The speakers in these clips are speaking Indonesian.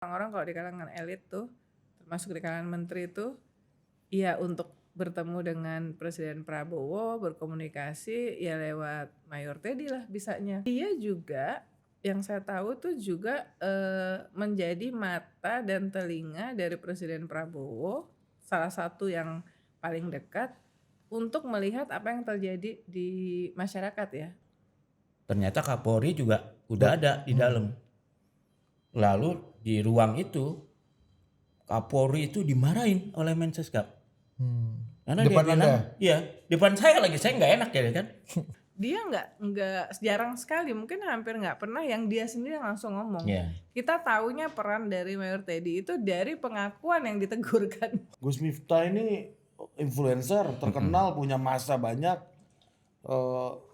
Orang-orang kalau di kalangan elit tuh, termasuk di kalangan menteri tuh, ya untuk bertemu dengan Presiden Prabowo, berkomunikasi ya lewat Mayor Teddy lah bisanya. Dia juga yang saya tahu tuh juga menjadi mata dan telinga dari Presiden Prabowo, salah satu yang paling dekat untuk melihat apa yang terjadi di masyarakat ya. Ternyata Kapolri juga udah ada di dalam. Lalu di ruang itu Kapolri itu dimarahin oleh Mensescap. Karena Depan dia bilang, iya, depan saya lagi, saya nggak enak ya kan. Dia nggak jarang sekali, mungkin hampir nggak pernah yang dia sendiri yang langsung ngomong. Iya. Kita taunya peran dari Mayor Teddy itu dari pengakuan yang ditegurkan. Gus Miftah ini influencer terkenal, punya masa banyak.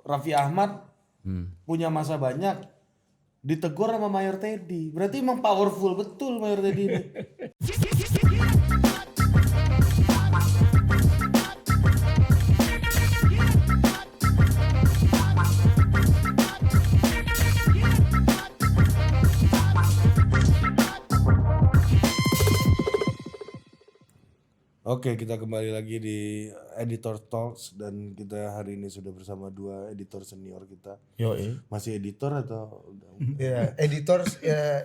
Raffi Ahmad punya masa banyak. Ditegur sama Mayor Teddy. Berarti emang powerful betul Mayor Teddy ini. Oke, kita kembali lagi di Editor Talks dan kita hari ini sudah bersama dua editor senior kita. Yoi. Masih editor atau udah? Ya, editor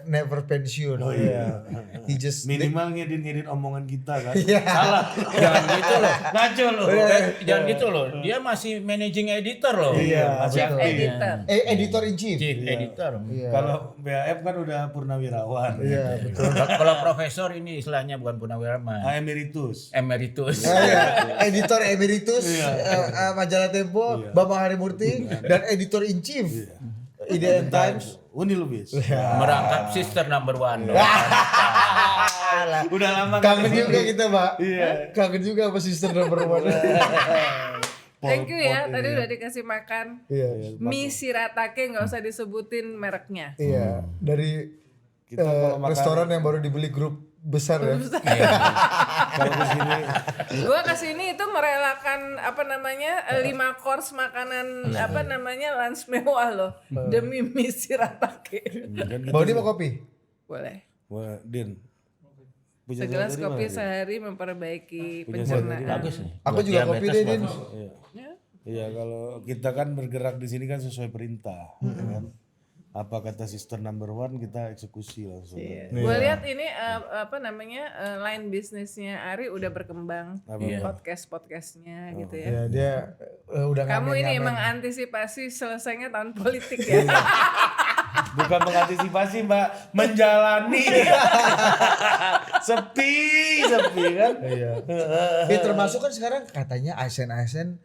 never pensiun. Oh iya. He just Minimal ngedit omongan kita kan. Iya. Salah, jangan gitu loh. Ngaco loh. Jangan gitu loh. Dia masih managing editor loh. Iya, Chief aktif. Editor. editor in chief. Chief editor. Iya. Kalau BAF kan udah purnawirawan. Iya, betul. Kalau profesor ini istilahnya bukan purnawirawan. Emeritus. Emeritus. Iya, editor emeritus majalah Tempo, Bambang Harimurti dan editor in chief IDN Times. Uni Lubis. Merangkap sister number one. Udah lama Kangen juga kita, Pak. Iya. Kangen juga sama sister nomor one. Thank you ya, tadi udah dikasih makan. Iya. Mie Shiratake nggak usah disebutin mereknya. Iya, dari Kita kalau makan- restoran yang baru dibeli grup besar ya. Kalau ke sini Gua kesini itu merelakan 5 course makanan lunch mewah loh demi Mie Shiratake. kan kita Mau di mau kopi? Boleh. Wah, Din. Punya Segelas saya tadi kopi mana, Din? sehari memperbaiki Punya saya tadi pencernaan. Bagus nih. Aku Buat juga kopi diabetes deh, Din. bagus. Iya. Ya. Iya, kalau kita kan bergerak di sini kan sesuai perintah, kan? Apa kata sister number one kita eksekusi langsung. Gue lihat ini line bisnisnya Ari udah berkembang, podcastnya gitu ya. Ya, dia udah Kamu ini ngamen-ngamen. emang antisipasi selesainya tahun politik ya. Bukan mengantisipasi, Mbak, menjalani. sepi kan? Iya. Termasuk kan sekarang katanya ASN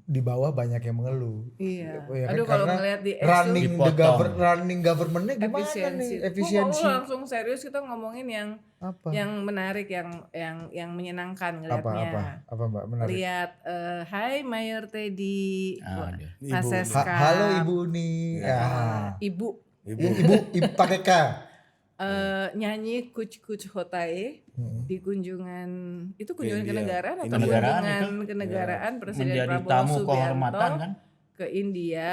di bawah banyak yang mengeluh. Iya. Ya kan, Aduh kalau karena ngeliat di running governmentnya gimana nih efisiensi? Kalau langsung serius kita ngomongin yang Apa? yang menarik, yang menyenangkan ngeliatnya. Apa Mbak menarik? Lihat, hai Mayor Teddy, Ada. Mas Seska, Halo Ibu Uni. Ya. Ibu. Ibu pakai K. Nyanyi Kuch Kuch Hotae di kunjungan itu kunjungan India. kenegaraan atau Kenegaraan kunjungan itu. kenegaraan Presiden Menjadi Prabowo tamu Subianto kehormatan kan. ke India.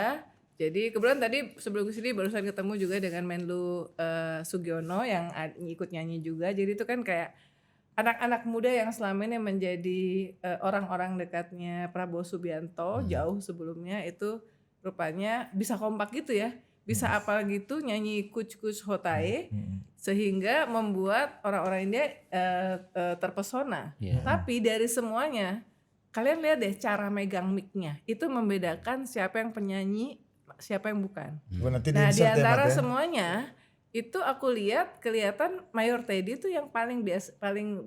Jadi kebetulan tadi sebelum kesini barusan ketemu juga dengan Menlu Sugiono yang ikut nyanyi juga. Jadi itu kan kayak anak-anak muda yang selama ini menjadi orang-orang dekatnya Prabowo Subianto jauh sebelumnya itu rupanya bisa kompak gitu ya. Bisa apal gitu nyanyi Kuch Kuch Hotae sehingga membuat orang-orang India terpesona. Tapi dari semuanya kalian lihat deh cara megang mic-nya itu membedakan siapa yang penyanyi, siapa yang bukan. Nanti Nah di insert ya, antara Mat, ya. semuanya itu aku lihat kelihatan Mayor Teddy itu yang paling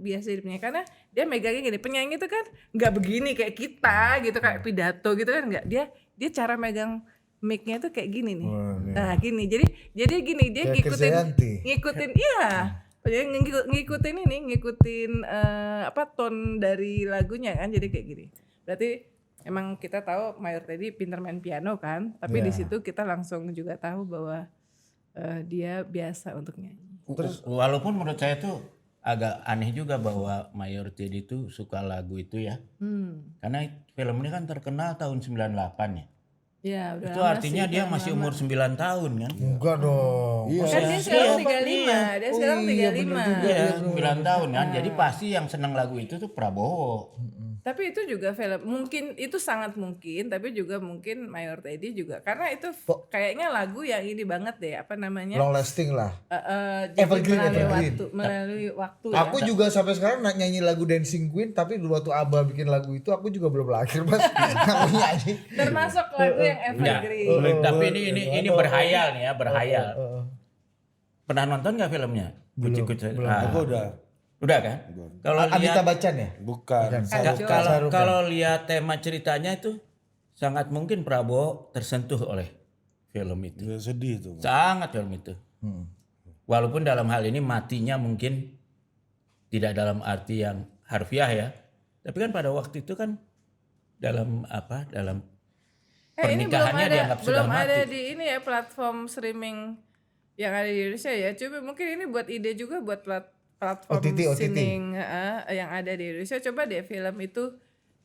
biasa hidupnya karena dia megangnya gini, penyanyi itu kan nggak begini kayak kita gitu kayak pidato gitu kan nggak, dia cara megang mic-nya tuh kayak gini nih. Wah, iya. Nah gini, jadi gini dia Kayak Krisdayanti. ngikutin iya. Ngikutin ton dari lagunya kan jadi kayak gini. Berarti emang kita tahu Mayor Teddy pinter main piano kan, tapi di situ kita langsung juga tahu bahwa dia biasa untuk nyanyi. Terus walaupun menurut saya tuh agak aneh juga bahwa Mayor Teddy itu suka lagu itu ya. Karena film ini kan terkenal tahun 98 ya. Ya, udah Itu lama artinya sih, dia udah masih lama. umur 9 tahun kan? Enggak dong. Iya. Kan dia sekarang 35, dia sekarang Oh iya, 35. bener juga. Iya, 9 tahun kan. Jadi pasti yang senang lagu itu tuh Prabowo. Tapi itu juga film, mungkin itu sangat mungkin, tapi juga mungkin Mayor Teddy juga, karena itu kayaknya lagu yang ini banget deh, apa namanya? Long lasting lah. Jadi Evergreen, evergreen. melalui waktu ya. Aku juga sampai sekarang nyanyi lagu Dancing Queen, tapi dulu waktu Abah bikin lagu itu aku juga belum lahir mas. Aku nyanyi. Termasuk lagu yang Enggak. evergreen. Tapi ini berhayal nih ya, berhayal. Pernah nonton nggak filmnya? Kucing-kucing. Aku udah. Udah kan? Kalau Amitabh lihat Bachchan ya? Bukan. kalau lihat tema ceritanya itu sangat mungkin Prabowo tersentuh oleh film itu. Nggak sedih tuh. Sangat film itu. Walaupun dalam hal ini matinya mungkin tidak dalam arti yang harfiah ya. Tapi kan pada waktu itu kan dalam apa? Dalam Ini pernikahannya dianggap sudah belum ada mati. di ini ya platform streaming yang ada di Indonesia ya. Coba mungkin ini buat ide juga buat platform OTT. streaming yang ada di Indonesia. Coba deh film itu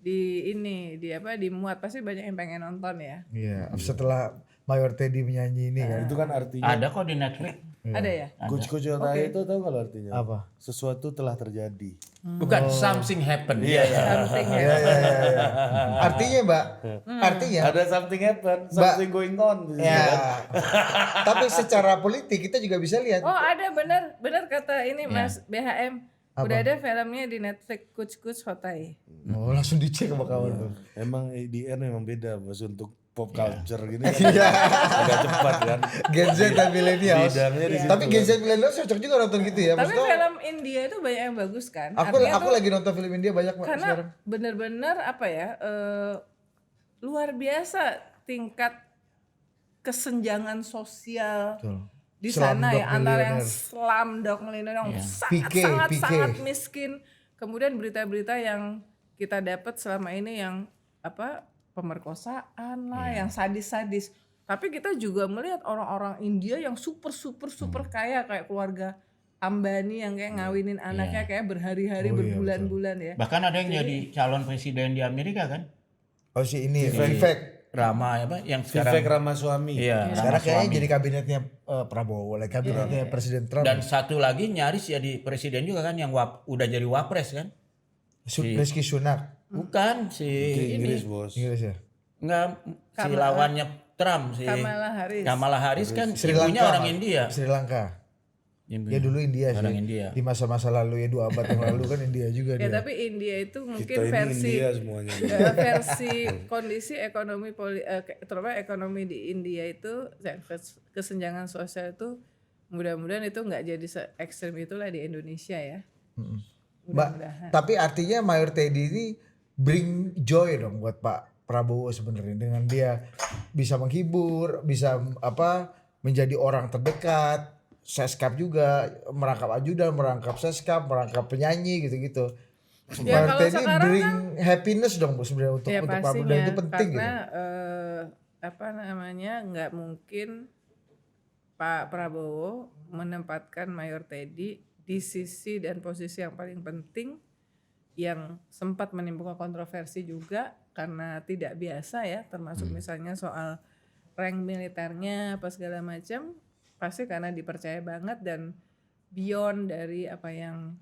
dimuat, pasti banyak yang pengen nonton ya. Iya. Setelah Mayor Teddy menyanyi ini kan. Itu kan artinya. Ada kok di Netflix. Ada ya? Coach Otahe itu tahu kalau artinya? Apa? Sesuatu telah terjadi. Bukan something happen. Iya. Something ya. Iya. Artinya Mbak, artinya Ada something happen, something going on. di situ ya. kan. Tapi secara politik kita juga bisa lihat. Oh ada, benar kata ini Mas BHM. Udah ada filmnya di Netflix, Kuch Hotai. Oh, langsung dicek sama kawan tuh. Emang IDN memang beda bos untuk pop culture gini Iya. agak cepat kan. Gen Z dan millennials. Bidangnya di situ Tapi Gen Z millennials cocok juga nonton gitu ya. Tapi Maksudnya film India itu banyak yang bagus kan. aku Artinya tuh lagi nonton film India banyak Mbak, karena sekarang. benar-benar apa ya, luar biasa tingkat kesenjangan sosial Betul. di sana Slumdog ya, antara yang Millionaire. slumdog millionaire yang PK. sangat miskin, kemudian berita-berita yang kita dapat selama ini yang apa, pemerkosaan lah, yang sadis-sadis. Tapi kita juga melihat orang-orang India yang super kaya, kayak keluarga Ambani yang kayak ngawinin anaknya kayak berhari-hari, berbulan-bulan ya. Bahkan ada yang jadi calon presiden di Amerika kan? Oh si ini Vivek. Rama apa yang sekarang Vivek Ramaswamy. iya, Sekarang kayaknya Ramaswamy. jadi kabinetnya Prabowo, lagi kabinetnya Presiden Trump. Dan satu lagi nyaris jadi presiden juga kan yang udah jadi wapres kan? Rishi Sunak. Bukan si Inggris bos. Inggris ya. enggak si lawannya Trump si Kamala Harris Harris. kan Sri ibunya Lanka. orang India. Sri Lanka. Ibunya. Ya dulu India sih. Orang India. Di masa-masa lalu ya 2 abad yang lalu kan India juga Ya dia. tapi India itu mungkin Kita ini versi India semuanya. versi kondisi ekonomi terutama ekonomi di India itu kesenjangan sosial itu mudah-mudahan itu nggak jadi se ekstrem itulah di Indonesia ya. Mbak, tapi artinya Mayor Teddy ini bring joy dong buat Pak Prabowo sebenarnya dengan dia bisa menghibur, bisa apa menjadi orang terdekat, seskap juga, merangkap ajudan, merangkap seskap, merangkap penyanyi gitu-gitu. Ya, Mayor kalau Teddy sekarang bring kan, happiness dong Bu sebenarnya untuk ya Prabowo pastinya, dan itu penting karena gitu. apa namanya, nggak mungkin Pak Prabowo menempatkan Mayor Teddy di sisi dan posisi yang paling penting yang sempat menimbulkan kontroversi juga karena tidak biasa ya, termasuk misalnya soal rank militernya apa segala macam, pasti karena dipercaya banget dan beyond dari apa yang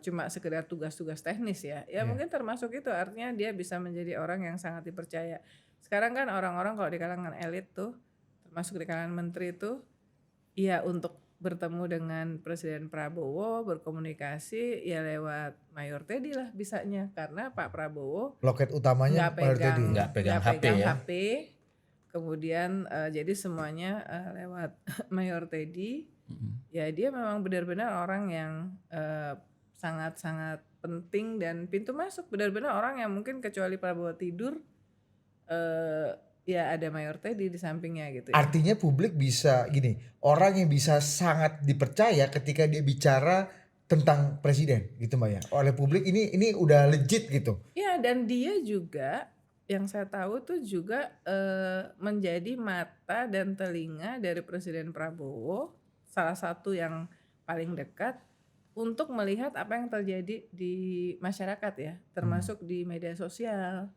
cuma sekedar tugas-tugas teknis ya. Ya mungkin termasuk itu, artinya dia bisa menjadi orang yang sangat dipercaya. Sekarang kan orang-orang kalau di kalangan elit tuh, termasuk di kalangan menteri tuh, ya untuk bertemu dengan Presiden Prabowo, berkomunikasi ya lewat Mayor Teddy lah bisanya, karena Pak Prabowo Loket utamanya Mayor Teddy. Nggak pegang HP ya. HP. Kemudian jadi semuanya lewat Mayor Teddy. Ya dia memang benar-benar orang yang sangat-sangat penting dan pintu masuk, benar-benar orang yang mungkin kecuali Prabowo tidur ya ada Mayor Teddy di sampingnya gitu ya. Artinya publik bisa gini, orang yang bisa sangat dipercaya ketika dia bicara tentang presiden gitu Mbak ya. Oleh publik ini udah legit gitu. Ya, dan dia juga yang saya tahu tuh juga menjadi mata dan telinga dari Presiden Prabowo, salah satu yang paling dekat untuk melihat apa yang terjadi di masyarakat ya, termasuk di media sosial.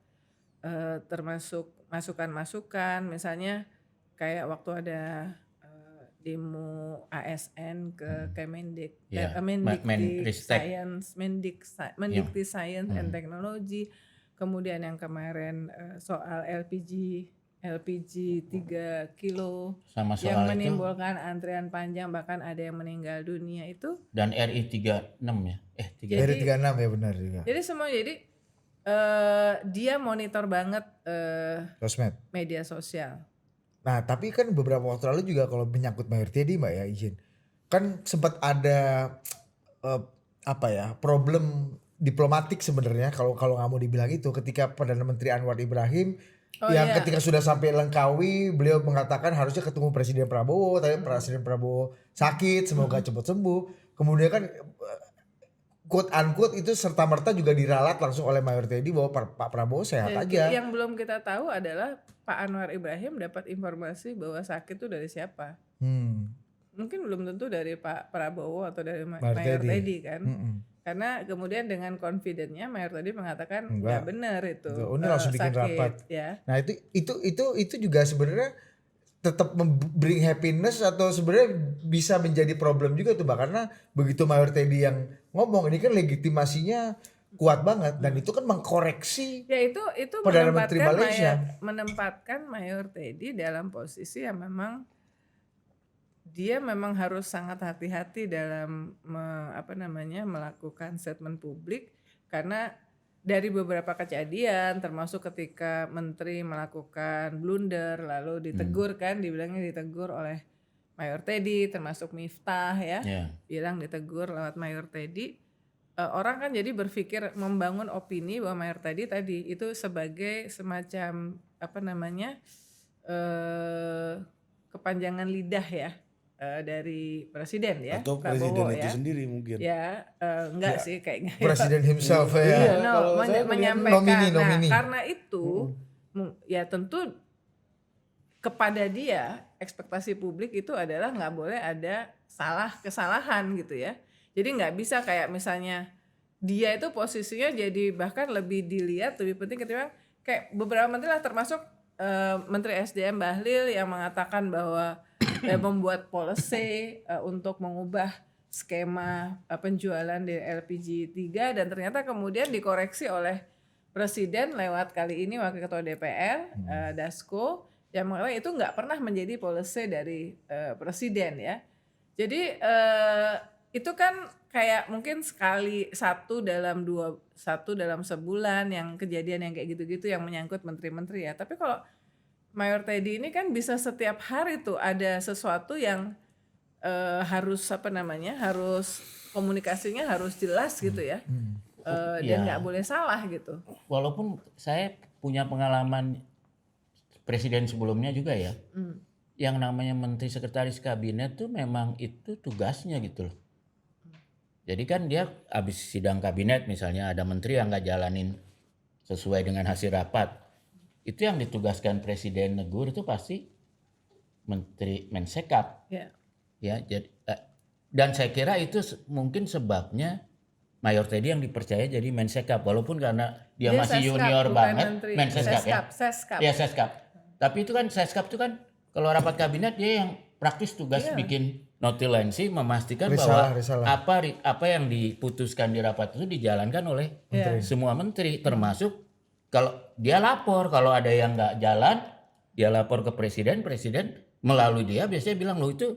termasuk masukan-masukan, misalnya kayak waktu ada demo ASN ke Ya, Mendikti Menristek. Science and Technology, kemudian yang kemarin soal LPG 3 kilo Sama yang soal itu menimbulkan antrian panjang, bahkan ada yang meninggal dunia itu. dan RI 36 ya. Dari Jadi 36 ya benar juga. jadi semua dia monitor banget Sosmed. media sosial. Nah, tapi kan beberapa waktu lalu juga kalau menyangkut Mayor Teddy Mbak ya izin. Kan sempat ada apa ya, problem diplomatik sebenarnya kalau kalau nggak mau dibilang itu ketika Perdana Menteri Anwar Ibrahim Oh yang iya. ketika sudah sampai Langkawi beliau mengatakan harusnya ketemu Presiden Prabowo, tapi Presiden Prabowo sakit, semoga cepat sembuh. Kemudian kan quote unquote itu serta merta juga diralat langsung oleh Mayor Teddy bahwa Pak Prabowo sehat aja. Yang belum kita tahu adalah Pak Anwar Ibrahim dapat informasi bahwa sakit itu dari siapa. Mungkin belum tentu dari Pak Prabowo atau dari Mayor Teddy kan. Karena kemudian dengan confident-nya Mayor Teddy mengatakan nggak benar itu. Ini langsung bikin sakit, rapat. Ya. Nah itu juga sebenarnya tetap bring happiness atau sebenarnya bisa menjadi problem juga tuh Mbak, karena begitu Mayor Teddy yang ngomong ini kan legitimasinya kuat banget dan itu kan mengkoreksi Ya itu Perdana Menteri Malaysia. menempatkan Mayor Teddy dalam posisi yang memang dia memang harus sangat hati-hati dalam melakukan statement publik, karena dari beberapa kejadian termasuk ketika menteri melakukan blunder lalu ditegur kan, dibilangnya ditegur oleh Mayor Teddy, termasuk Miftah ya, bilang ditegur lewat Mayor Teddy. Orang kan jadi berpikir membangun opini bahwa Mayor Teddy tadi itu sebagai semacam kepanjangan lidah ya dari presiden ya, Atau Prabowo presiden itu ya. sendiri mungkin. Ya, enggak sih kayaknya. Presiden himself ya. Iya, No, kalau saya menyampaikan. nomini. Nah, karena itu ya tentu kepada dia ekspektasi publik itu adalah nggak boleh ada kesalahan gitu ya. Jadi nggak bisa kayak misalnya dia itu posisinya jadi bahkan lebih dilihat, lebih penting ketimbang kayak beberapa menteri lah, termasuk Menteri SDM Bahlil yang mengatakan bahwa membuat policy untuk mengubah skema penjualan di LPG 3 dan ternyata kemudian dikoreksi oleh Presiden lewat kali ini Wakil Ketua DPR Dasko yang mengatakan itu nggak pernah menjadi policy dari Presiden ya. Jadi itu kan kayak mungkin satu dalam sebulan yang kejadian yang kayak gitu-gitu yang menyangkut menteri-menteri ya. Tapi kalau Mayor Teddy ini kan bisa setiap hari tuh ada sesuatu yang harus harus komunikasinya harus jelas gitu ya. Dan nggak boleh salah gitu. Walaupun saya punya pengalaman presiden sebelumnya juga ya, yang namanya menteri sekretaris kabinet tuh memang itu tugasnya gitu loh. Jadi kan dia habis sidang kabinet misalnya ada menteri yang nggak jalanin sesuai dengan hasil rapat, itu yang ditugaskan presiden negur itu pasti menteri Mensekap. Ya, jadi dan saya kira itu mungkin sebabnya Mayor Teddy yang dipercaya jadi Mensekap, walaupun karena dia masih Seskap, junior bukan banget. menteri. Mensekap ya. Seskap. Ya Seskap. Tapi itu kan Seskap itu kan kalau rapat kabinet dia yang praktis tugas bikin notulensi, memastikan bahwa apa yang diputuskan di rapat itu dijalankan oleh semua menteri, termasuk kalau dia lapor kalau ada yang nggak jalan, dia lapor ke presiden, presiden melalui dia biasanya bilang loh itu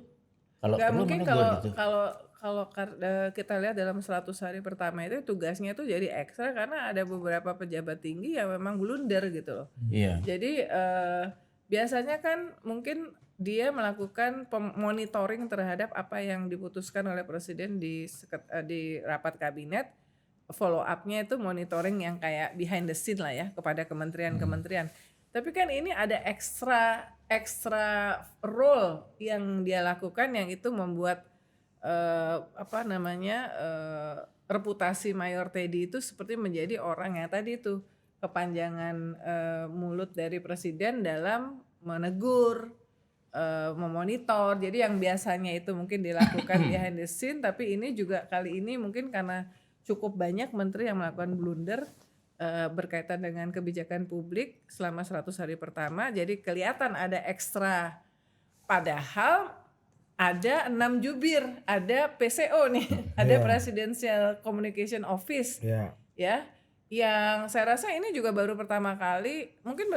kalau Gak perlu mungkin menegur gitu. kalau kita lihat dalam 100 hari pertama itu tugasnya itu jadi ekstra karena ada beberapa pejabat tinggi yang memang blunder gitu loh. Iya. Jadi biasanya kan mungkin dia melakukan monitoring terhadap apa yang diputuskan oleh presiden di rapat kabinet. Follow up-nya itu monitoring yang kayak behind the scene lah ya kepada kementerian-kementerian. Tapi kan ini ada extra role yang dia lakukan yang itu membuat reputasi Mayor Teddy itu seperti menjadi orang yang tadi itu kepanjangan mulut dari presiden dalam menegur, memonitor. Jadi yang biasanya itu mungkin dilakukan behind the scene, tapi ini juga kali ini mungkin karena cukup banyak menteri yang melakukan blunder, berkaitan dengan kebijakan publik selama 100 hari pertama. Jadi kelihatan ada ekstra. Padahal ada 6 jubir, ada PCO nih, ada Presidential Communication Office, Ya. ya, yang saya rasa ini juga baru pertama kali, mungkin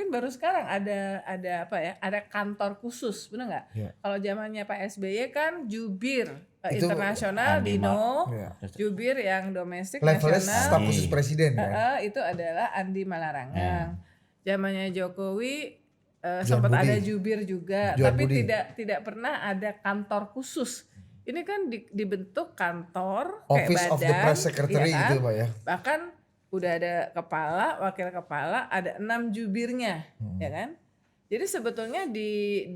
baru sekarang ada apa ya, ada kantor khusus, benar nggak? Ya. Kalau zamannya Pak SBY kan jubir Itu internasional, Andi Dino, Ya. jubir yang domestik Levelnya nasional, staf khusus presiden kan. itu adalah Andi Malarangang. Zamannya Jokowi John sempat Budi. ada jubir juga, John tapi Budi. tidak pernah ada kantor khusus. Ini kan dibentuk kantor Office kayak of the badan, Press Secretary ya kan? gitu Pak ya. Bahkan udah ada kepala, wakil kepala, ada 6 jubirnya, ya kan? Jadi sebetulnya di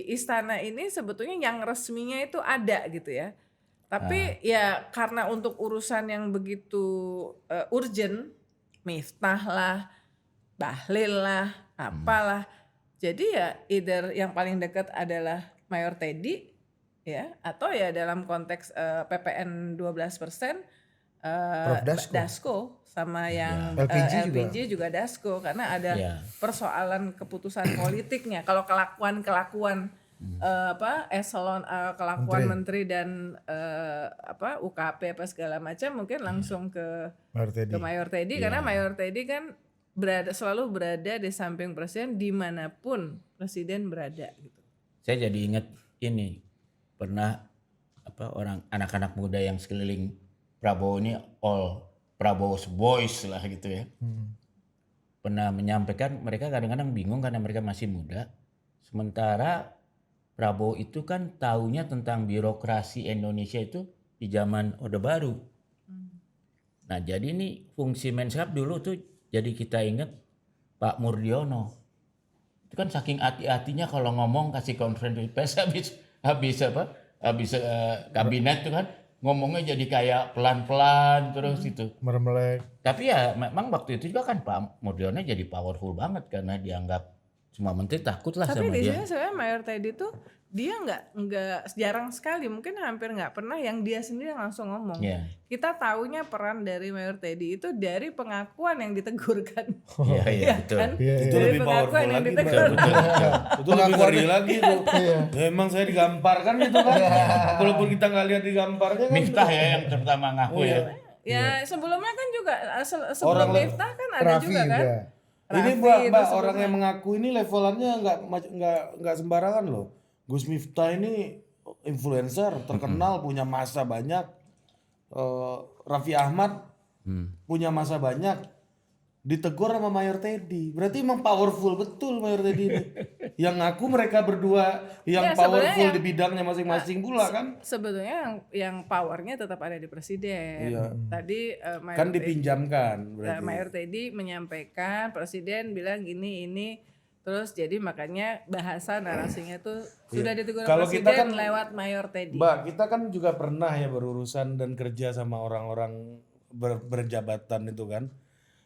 istana ini sebetulnya yang resminya itu ada gitu ya. Tapi ya karena untuk urusan yang begitu urgent, Miftah lah, Bahlil lah, apalah. Jadi ya either yang paling dekat adalah Mayor Teddy, ya, atau ya dalam konteks PPN 12%, Prof. Dasko sama yang LPG LPG juga Dasko, karena ada persoalan keputusan politiknya. Kalau kelakuan eselon kelakuan menteri dan UKP apa segala macam mungkin langsung ke Mayor Teddy karena Mayor Teddy kan selalu berada di samping presiden dimanapun presiden berada gitu. Saya jadi ingat ini pernah orang anak-anak muda yang sekeliling Prabowo ini all Prabowo's boys lah gitu ya. Pernah menyampaikan mereka kadang-kadang bingung karena mereka masih muda. Sementara Prabowo itu kan taunya tentang birokrasi Indonesia itu di zaman Orde Baru. Nah jadi ini fungsi Menskap dulu tuh jadi kita ingat Pak Murdiono. Itu kan saking hati-hatinya kalau ngomong kasih konferensi pers habis kabinet tuh kan ngomongnya jadi kayak pelan-pelan terus itu. Meremelek. Tapi ya memang waktu itu juga kan Pak Murdiono jadi powerful banget karena dianggap semua menteri takut lah tapi sama di dia. sini sebenarnya Mayor Teddy tuh dia nggak jarang sekali, mungkin hampir nggak pernah yang dia sendiri yang langsung ngomong. Iya. Kita taunya peran dari Mayor Teddy itu dari pengakuan yang ditegurkan. Iya, Iya betul. kan? Itu Dari lebih pengakuan powerful yang lagi, ditegur. Itu lebih ngeri lagi tuh. Ya, emang saya digambarkan gitu kan. Walaupun kita nggak lihat digambarnya kan. Miftah ya yang pertama ngaku ya. Ya sebelumnya kan juga sebelum Orang Miftah kan ada Raffi juga kan. juga. Ini Raffi Mbak, itu orang sebelumnya. yang mengaku ini levelannya nggak sembarangan loh. Gus Miftah ini influencer terkenal, punya massa banyak. Raffi Ahmad punya massa banyak. Ditegur sama Mayor Teddy. Berarti emang powerful betul Mayor Teddy ini. Yang ngaku mereka berdua yang Ya, powerful sebenarnya di bidangnya masing-masing pula kan. Sebetulnya yang powernya tetap ada di presiden. Iya. Tadi Mayor Kan dipinjamkan berarti. Mayor Teddy menyampaikan, presiden bilang gini ini, terus jadi makanya bahasa narasinya tuh sudah ditegur Kalau presiden kita kan- lewat Mayor Teddy. Mbak, kita kan juga pernah ya berurusan dan kerja sama orang-orang berjabatan itu kan.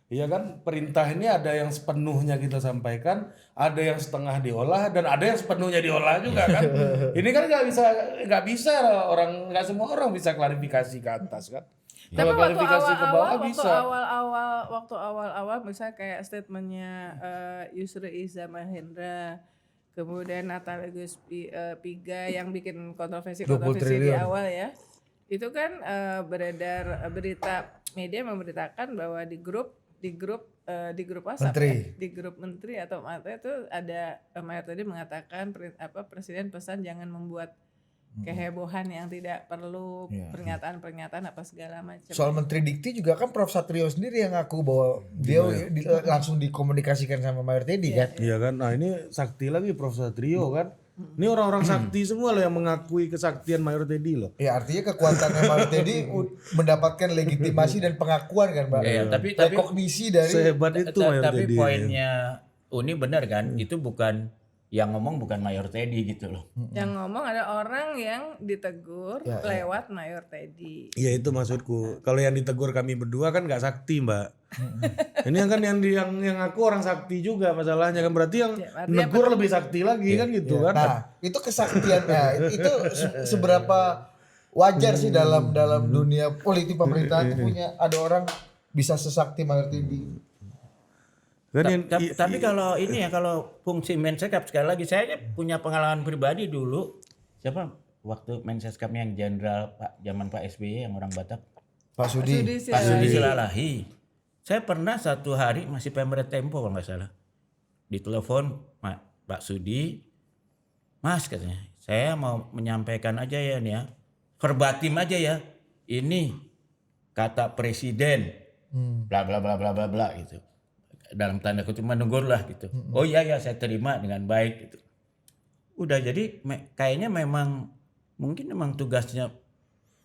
Iya kan, perintah ini ada yang sepenuhnya kita sampaikan, ada yang setengah diolah dan ada yang sepenuhnya diolah juga kan. Ini kan nggak bisa orang, nggak semua orang bisa klarifikasi ke atas kan. Tapi Kalau waktu klarifikasi ke bawah awal-awal, bisa. waktu awal-awal misalnya kayak statementnya Yusri Iza Mahendra, kemudian Natalius Pigai yang bikin 20 kontroversi di triliun. awal ya, itu kan beredar berita media memberitakan bahwa di grup WhatsApp Menteri. ya, di grup menteri atau apa itu ada Mayor tadi mengatakan presiden pesan jangan membuat kehebohan yang tidak perlu, Iya. pernyataan-pernyataan apa segala macam. Soal Menteri Dikti juga kan Prof Satrio sendiri yang ngaku bahwa dia langsung dikomunikasikan sama Mayor Teddy kan. Iya kan, nah ini sakti lagi Prof Satrio kan. Ini orang-orang sakti semua loh yang mengakui kesaktian Mayor Teddy loh. Ya artinya kekuatannya Mayor Teddy mendapatkan legitimasi dan pengakuan kan Mbak. Iya, tapi Rekognisi dari Sehebat itu Mayor tapi Teddy. poinnya Uni benar kan, itu bukan yang ngomong bukan Mayor Teddy gitu loh. Yang ngomong ada orang yang ditegur Ya, lewat Mayor Teddy. Iya itu maksudku. Kalau yang ditegur kami berdua kan nggak sakti Mbak. Ini kan yang aku orang sakti juga masalahnya kan, berarti yang Ya, artinya negur lebih sakti lagi kan gitu kan. Nah, itu kesaktian. Nah, itu seberapa wajar sih dalam dunia politik pemerintahan itu punya ada orang bisa sesakti Mayor Teddy. Tapi kalau ini ya, kalau fungsi Mensekap sekali lagi saya punya pengalaman pribadi dulu. Siapa waktu Mensekapnya yang jenderal zaman Pak SBY yang orang Batak? Pak Sudi. Pak Sudi Silalahi. Saya pernah satu hari masih pemret Tempo kalau nggak salah. Ditelepon Pak Sudi, Mas katanya, saya mau menyampaikan aja ya nih ya, verbatim aja ya. Ini kata presiden, bla bla bla bla bla bla gitu. Dalam tanda kutip menegur lah gitu. Oh iya ya saya terima dengan baik gitu. Udah jadi kayaknya mungkin memang tugasnya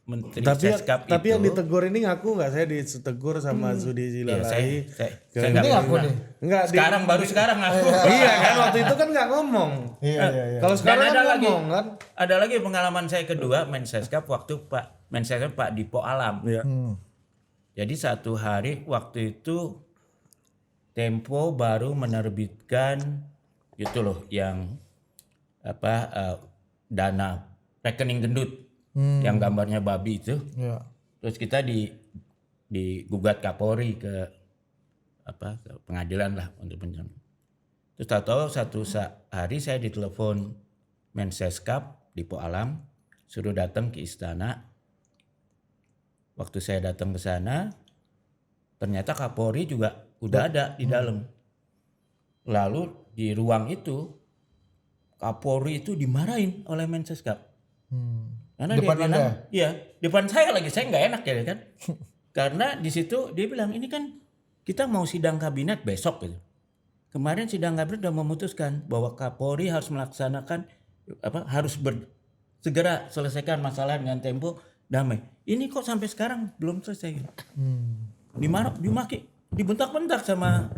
Menteri Seskap tapi itu. yang ditegur ini ngaku nggak saya ditegur sama Sudi Silalahi. Saya Ini ngaku nih. Enggak, baru sekarang ngaku. iya kan waktu itu kan nggak ngomong. Iya. Kalau sekarang Dan kan ada ngomong kan. Ada lagi pengalaman saya kedua Menseskap waktu Pak Dipo Alam. Iya. Jadi satu hari waktu itu Tempo baru menerbitkan gitu loh yang dana rekening gendut yang gambarnya babi itu. Iya. Terus kita digugat Kapolri ke pengadilan lah untuk penjam. Terus tahu satu hari saya ditelepon Menseskap Dipo Alam suruh datang ke istana. Waktu saya datang ke sana ternyata Kapolri juga udah ada di dalam. Lalu di ruang itu Kapolri itu dimarahin oleh Menseskap. Karena Depan dia bilang, Anda? iya, depan saya lagi, saya nggak enak ya kan. Karena di situ dia bilang ini kan kita mau sidang kabinet besok gitu. Kemarin sidang kabinet sudah memutuskan bahwa Kapolri harus melaksanakan segera selesaikan masalah dengan tempo damai. Ini kok sampai sekarang belum selesai. Gitu. Dimaki, dibentak-bentak sama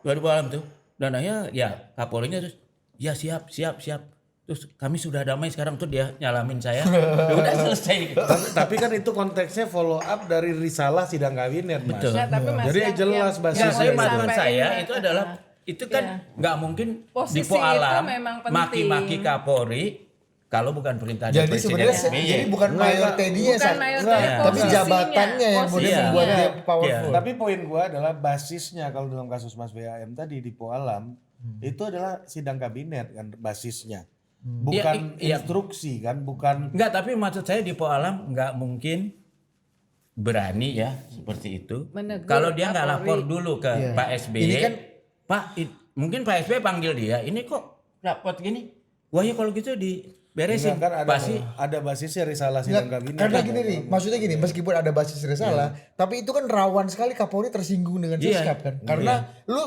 Dipo Alam tuh. Dan akhirnya ya Kapolrinya terus ya siap. Terus kami sudah damai sekarang tuh dia nyalamin saya. Udah selesai. Gitu. Tapi kan itu konteksnya follow up dari risalah sidang kabinet, Mas. Betul. Nah, tapi Mas, Jadi jelas basisnya. Saya itu. maksud sampai saya ini, itu adalah itu kan nggak mungkin Posisi Dipo itu Alam memang penting. maki-maki Kapolri kalau bukan perintah dari Jadi Presiden sebenarnya SBY. jadi bukan Mayor Teddy-nya Bukan Mayor Teddy, tapi posisinya. jabatannya yang kemudian Posisinya. membuat dia powerful. Tapi poin gua adalah basisnya kalau dalam kasus Mas BAM tadi Dipo Alam itu adalah sidang kabinet kan basisnya. Bukan Iya. instruksi kan, bukan Enggak, tapi maksud saya Dipo Alam nggak mungkin berani ya seperti itu. Menegur Kalau dia nggak Kapolri. lapor dulu ke Iya. Pak SBY, Ini kan- mungkin Pak SBY panggil dia, ini kok rapot gini? Wah ya kalau gitu diberesin. kan Pasti ada basisnya risalah sidang kabinet. Karena gini nih, maksudnya gini, meskipun ada basis risalah, tapi itu kan rawan sekali Kapolri tersinggung dengan Iya. Seskap kan. Karena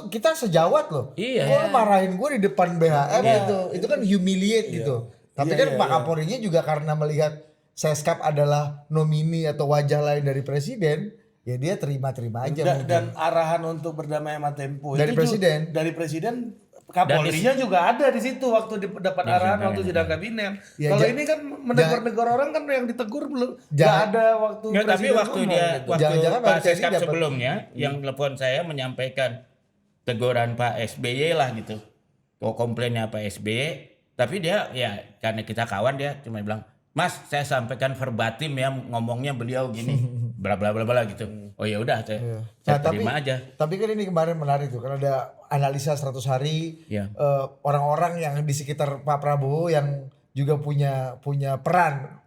kita sejawat loh. Iya. Kok lu marahin gue di depan BHM gitu. Itu kan humiliate gitu. Tapi kan Pak Kapolrinya juga karena melihat Seskap adalah nomini atau wajah lain dari presiden, ya dia terima-terima aja mungkin. Dan arahan untuk berdamai sama Tempo Dari itu presiden. dari presiden Kapolrinya juga ada di situ waktu dapat arahan waktu sidang kabinet. Ya, Kalau ini kan menegur-negur orang kan yang ditegur belum nggak Jangan- ada waktu Nggak, tapi presiden waktu ngomong dia gitu. waktu Jangan-jangan Pak Mayor Teddy Seskap dapat- sebelumnya yang telepon saya menyampaikan teguran Pak SBY lah gitu. Kok komplainnya Pak SBY, tapi dia ya karena kita kawan dia cuma bilang, "Mas, saya sampaikan verbatim ya ngomongnya beliau gini." bla bla bla bla gitu. Oh ya udah saya terima aja. Tapi kan ini kemarin menarik tuh, karena ada analisa 100 hari Iya. orang-orang yang di sekitar Pak Prabowo yang juga punya peran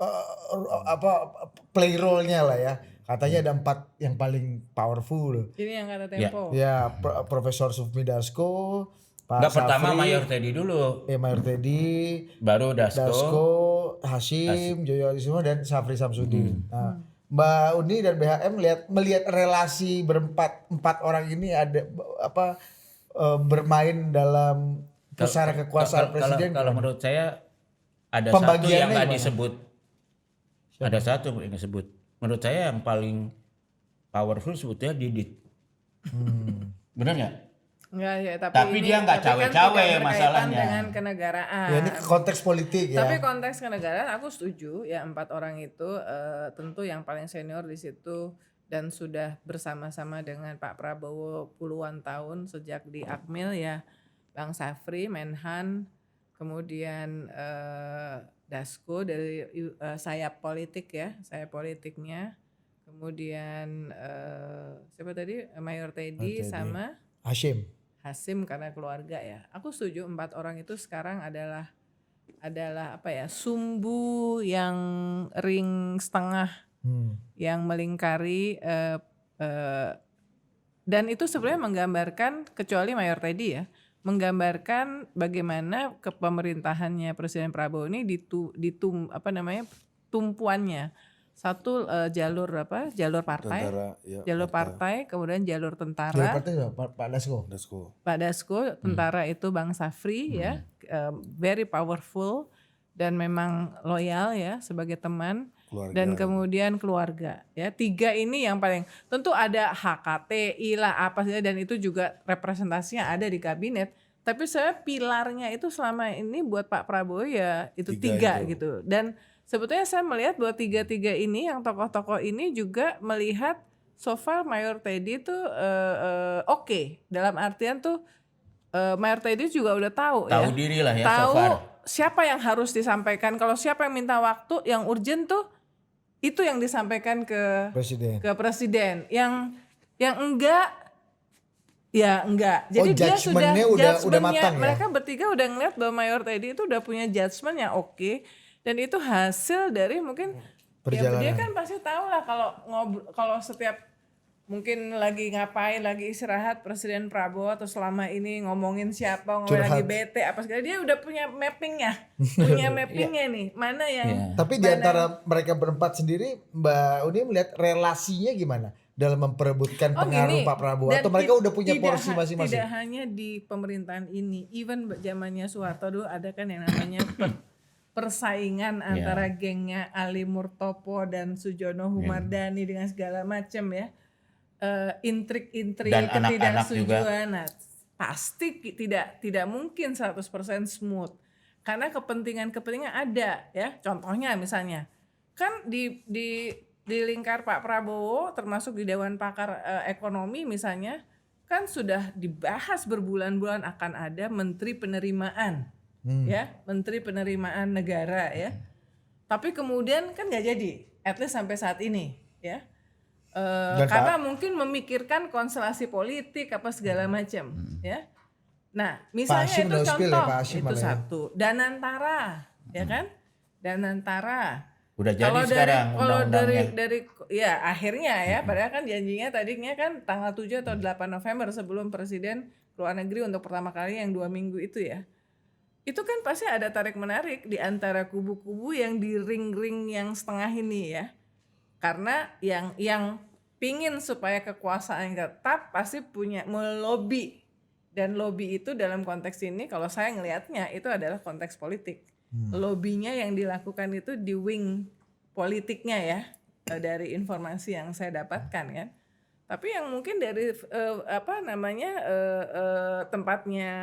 play role-nya lah ya. Katanya ada 4 yang paling powerful. Ini yang kata Tempo. Ya, Profesor Sufmi Dasko, Pak Enggak, pertama Safri, Mayor Teddy dulu, Mayor Teddy, baru Dasko. Hashim, Joyo Alisimo dan Safri Samsudin. Nah, Mbak Uni dan BHM melihat relasi empat orang ini ada bermain dalam pusara kekuasaan presiden. Kalau menurut saya ada satu Pembagiannya yang nggak gimana? disebut. Ada satu yang disebut. Menurut saya yang paling powerful sebetulnya Didit. Benar nggak? Enggak ya, Tapi dia nggak kan cawe-cawe tidak berkaitan masalahnya. dengan kenegaraan. Ya, ini konteks politik ya. Tapi konteks kenegaraan aku setuju ya 4 orang itu tentu yang paling senior di situ dan sudah bersama-sama dengan Pak Prabowo puluhan tahun sejak di Akmil ya, Bang Safri, Menhan, kemudian Dasko dari sayap politik ya, sayap politiknya, kemudian siapa tadi, Mayor Teddy Teddy. sama Hashim. Hasim karena keluarga ya. Aku setuju 4 orang itu sekarang adalah apa ya, sumbu yang ring setengah yang melingkari dan itu sebenarnya menggambarkan, kecuali Mayor Teddy ya, menggambarkan bagaimana kepemerintahannya Presiden Prabowo ini tumpuannya. Satu jalur partai, Tentara, ya, jalur partai, kemudian jalur Jalur tentara. partai juga, Pak Dasko. Dasko. Pak Dasko, tentara itu Bang Safri ya, very powerful dan memang loyal ya sebagai teman. Keluarga. Dan kemudian keluarga ya, 3 ini yang paling, tentu ada HKTI lah apa sih, dan itu juga representasinya ada di kabinet, tapi saya pilarnya itu selama ini buat Pak Prabowo ya itu 3 itu. gitu. Dan sebetulnya saya melihat bahwa 3 ini yang tokoh-tokoh ini juga melihat so far Mayor Teddy itu oke. Dalam artian tuh Mayor Teddy juga udah tahu ya, diri lah ya, tahu so far. siapa yang harus disampaikan. Kalau siapa yang minta waktu yang urgent tuh itu yang disampaikan ke presiden. Yang enggak ya enggak. Jadi dia sudah udah matang ya. Mereka bertiga udah ngeliat bahwa Mayor Teddy itu udah punya judgement yang oke. Dan itu hasil dari mungkin perjalanan. Ya, dia kan pasti tahu lah kalau setiap mungkin lagi ngapain, lagi istirahat Presiden Prabowo atau selama ini ngomongin siapa, lagi bete apa segala, dia udah punya mappingnya, nih mana yang. Tapi di antara mereka berempat sendiri, Mbak Uni melihat relasinya gimana dalam memperebutkan pengaruh Pak Prabowo, atau mereka udah punya porsi masing-masing? Tidak hanya di pemerintahan ini, even zamannya Soeharto dulu ada kan yang namanya persaingan antara gengnya Ali Murtopo dan Sujono Humardani dengan segala macam ya. Intrik-intrik, ketidaksetujuan, nah, pasti tidak mungkin 100% smooth karena kepentingan ada ya. Contohnya misalnya kan di lingkar Pak Prabowo termasuk di Dewan Pakar Ekonomi misalnya kan sudah dibahas berbulan-bulan akan ada menteri penerimaan ya, menteri penerimaan negara ya. Tapi kemudian kan nggak jadi, at least sampai saat ini ya. Karena mungkin memikirkan konstelasi politik apa segala macam ya. Nah misalnya itu contoh itu satu. Danantara ya kan, Danantara udah jadi sekarang kalau dari ya akhirnya ya, padahal kan janjinya tadinya kan tanggal 7 atau 8 November sebelum Presiden keluar negeri untuk pertama kali yang 2 minggu itu ya. Itu kan pasti ada tarik menarik di antara kubu-kubu yang di ring-ring yang setengah ini ya. Karena yang pingin supaya kekuasaan tetap pasti punya melobi, dan lobby itu dalam konteks ini kalau saya ngelihatnya itu adalah konteks politik. Lobbynya yang dilakukan itu di wing politiknya ya, dari informasi yang saya dapatkan kan. Tapi yang mungkin dari tempatnya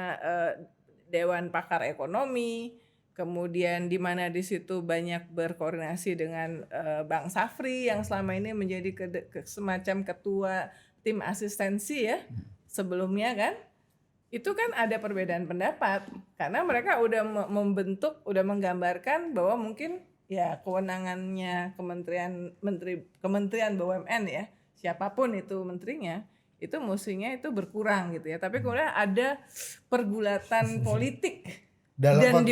Dewan Pakar Ekonomi, kemudian di mana di situ banyak berkoordinasi dengan Bang Safri yang selama ini menjadi semacam ketua tim asistensi ya sebelumnya kan, itu kan ada perbedaan pendapat karena mereka udah udah menggambarkan bahwa mungkin ya kewenangannya Kementerian BUMN ya, siapapun itu menterinya, itu mestinya itu berkurang gitu ya. Tapi kemudian ada pergulatan politik dalam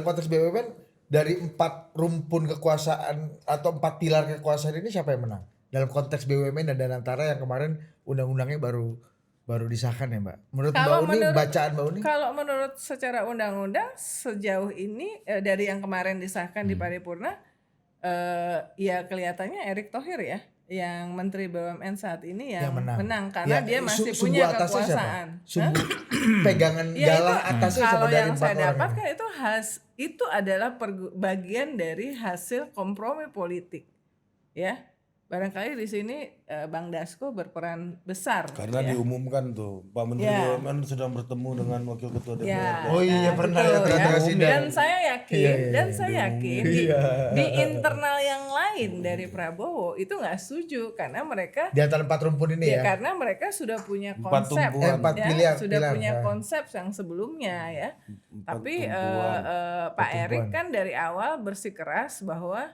konteks BUMN dari 4 rumpun kekuasaan atau 4 pilar kekuasaan ini siapa yang menang dalam konteks BUMN dan Danantara yang kemarin undang-undangnya baru disahkan ya Mbak? Menurut Mbak Uni, bacaan Mbak Uni? Kalau menurut secara undang-undang sejauh ini dari yang kemarin disahkan di paripurna, ya kelihatannya Erick Thohir ya yang Menteri BUMN saat ini yang menang karena ya, dia masih punya kekuasaan. Sumbu pegangan galah atasnya kalau dari yang saya dapatkan ini. itu adalah bagian dari hasil kompromi politik ya. Barangkali di sini Bang Dasko berperan besar. Karena ya. diumumkan tuh Pak Menteri BUMN sedang bertemu dengan Wakil Ketua DPR. Oh iya pernah ya. Dan saya yakin di internal yang lain dari Prabowo itu nggak setuju karena mereka di antara 4 rumpun ini ya. Karena mereka sudah punya konsep, punya konsep yang sebelumnya ya. Tapi Pak Erick kan dari awal bersikeras bahwa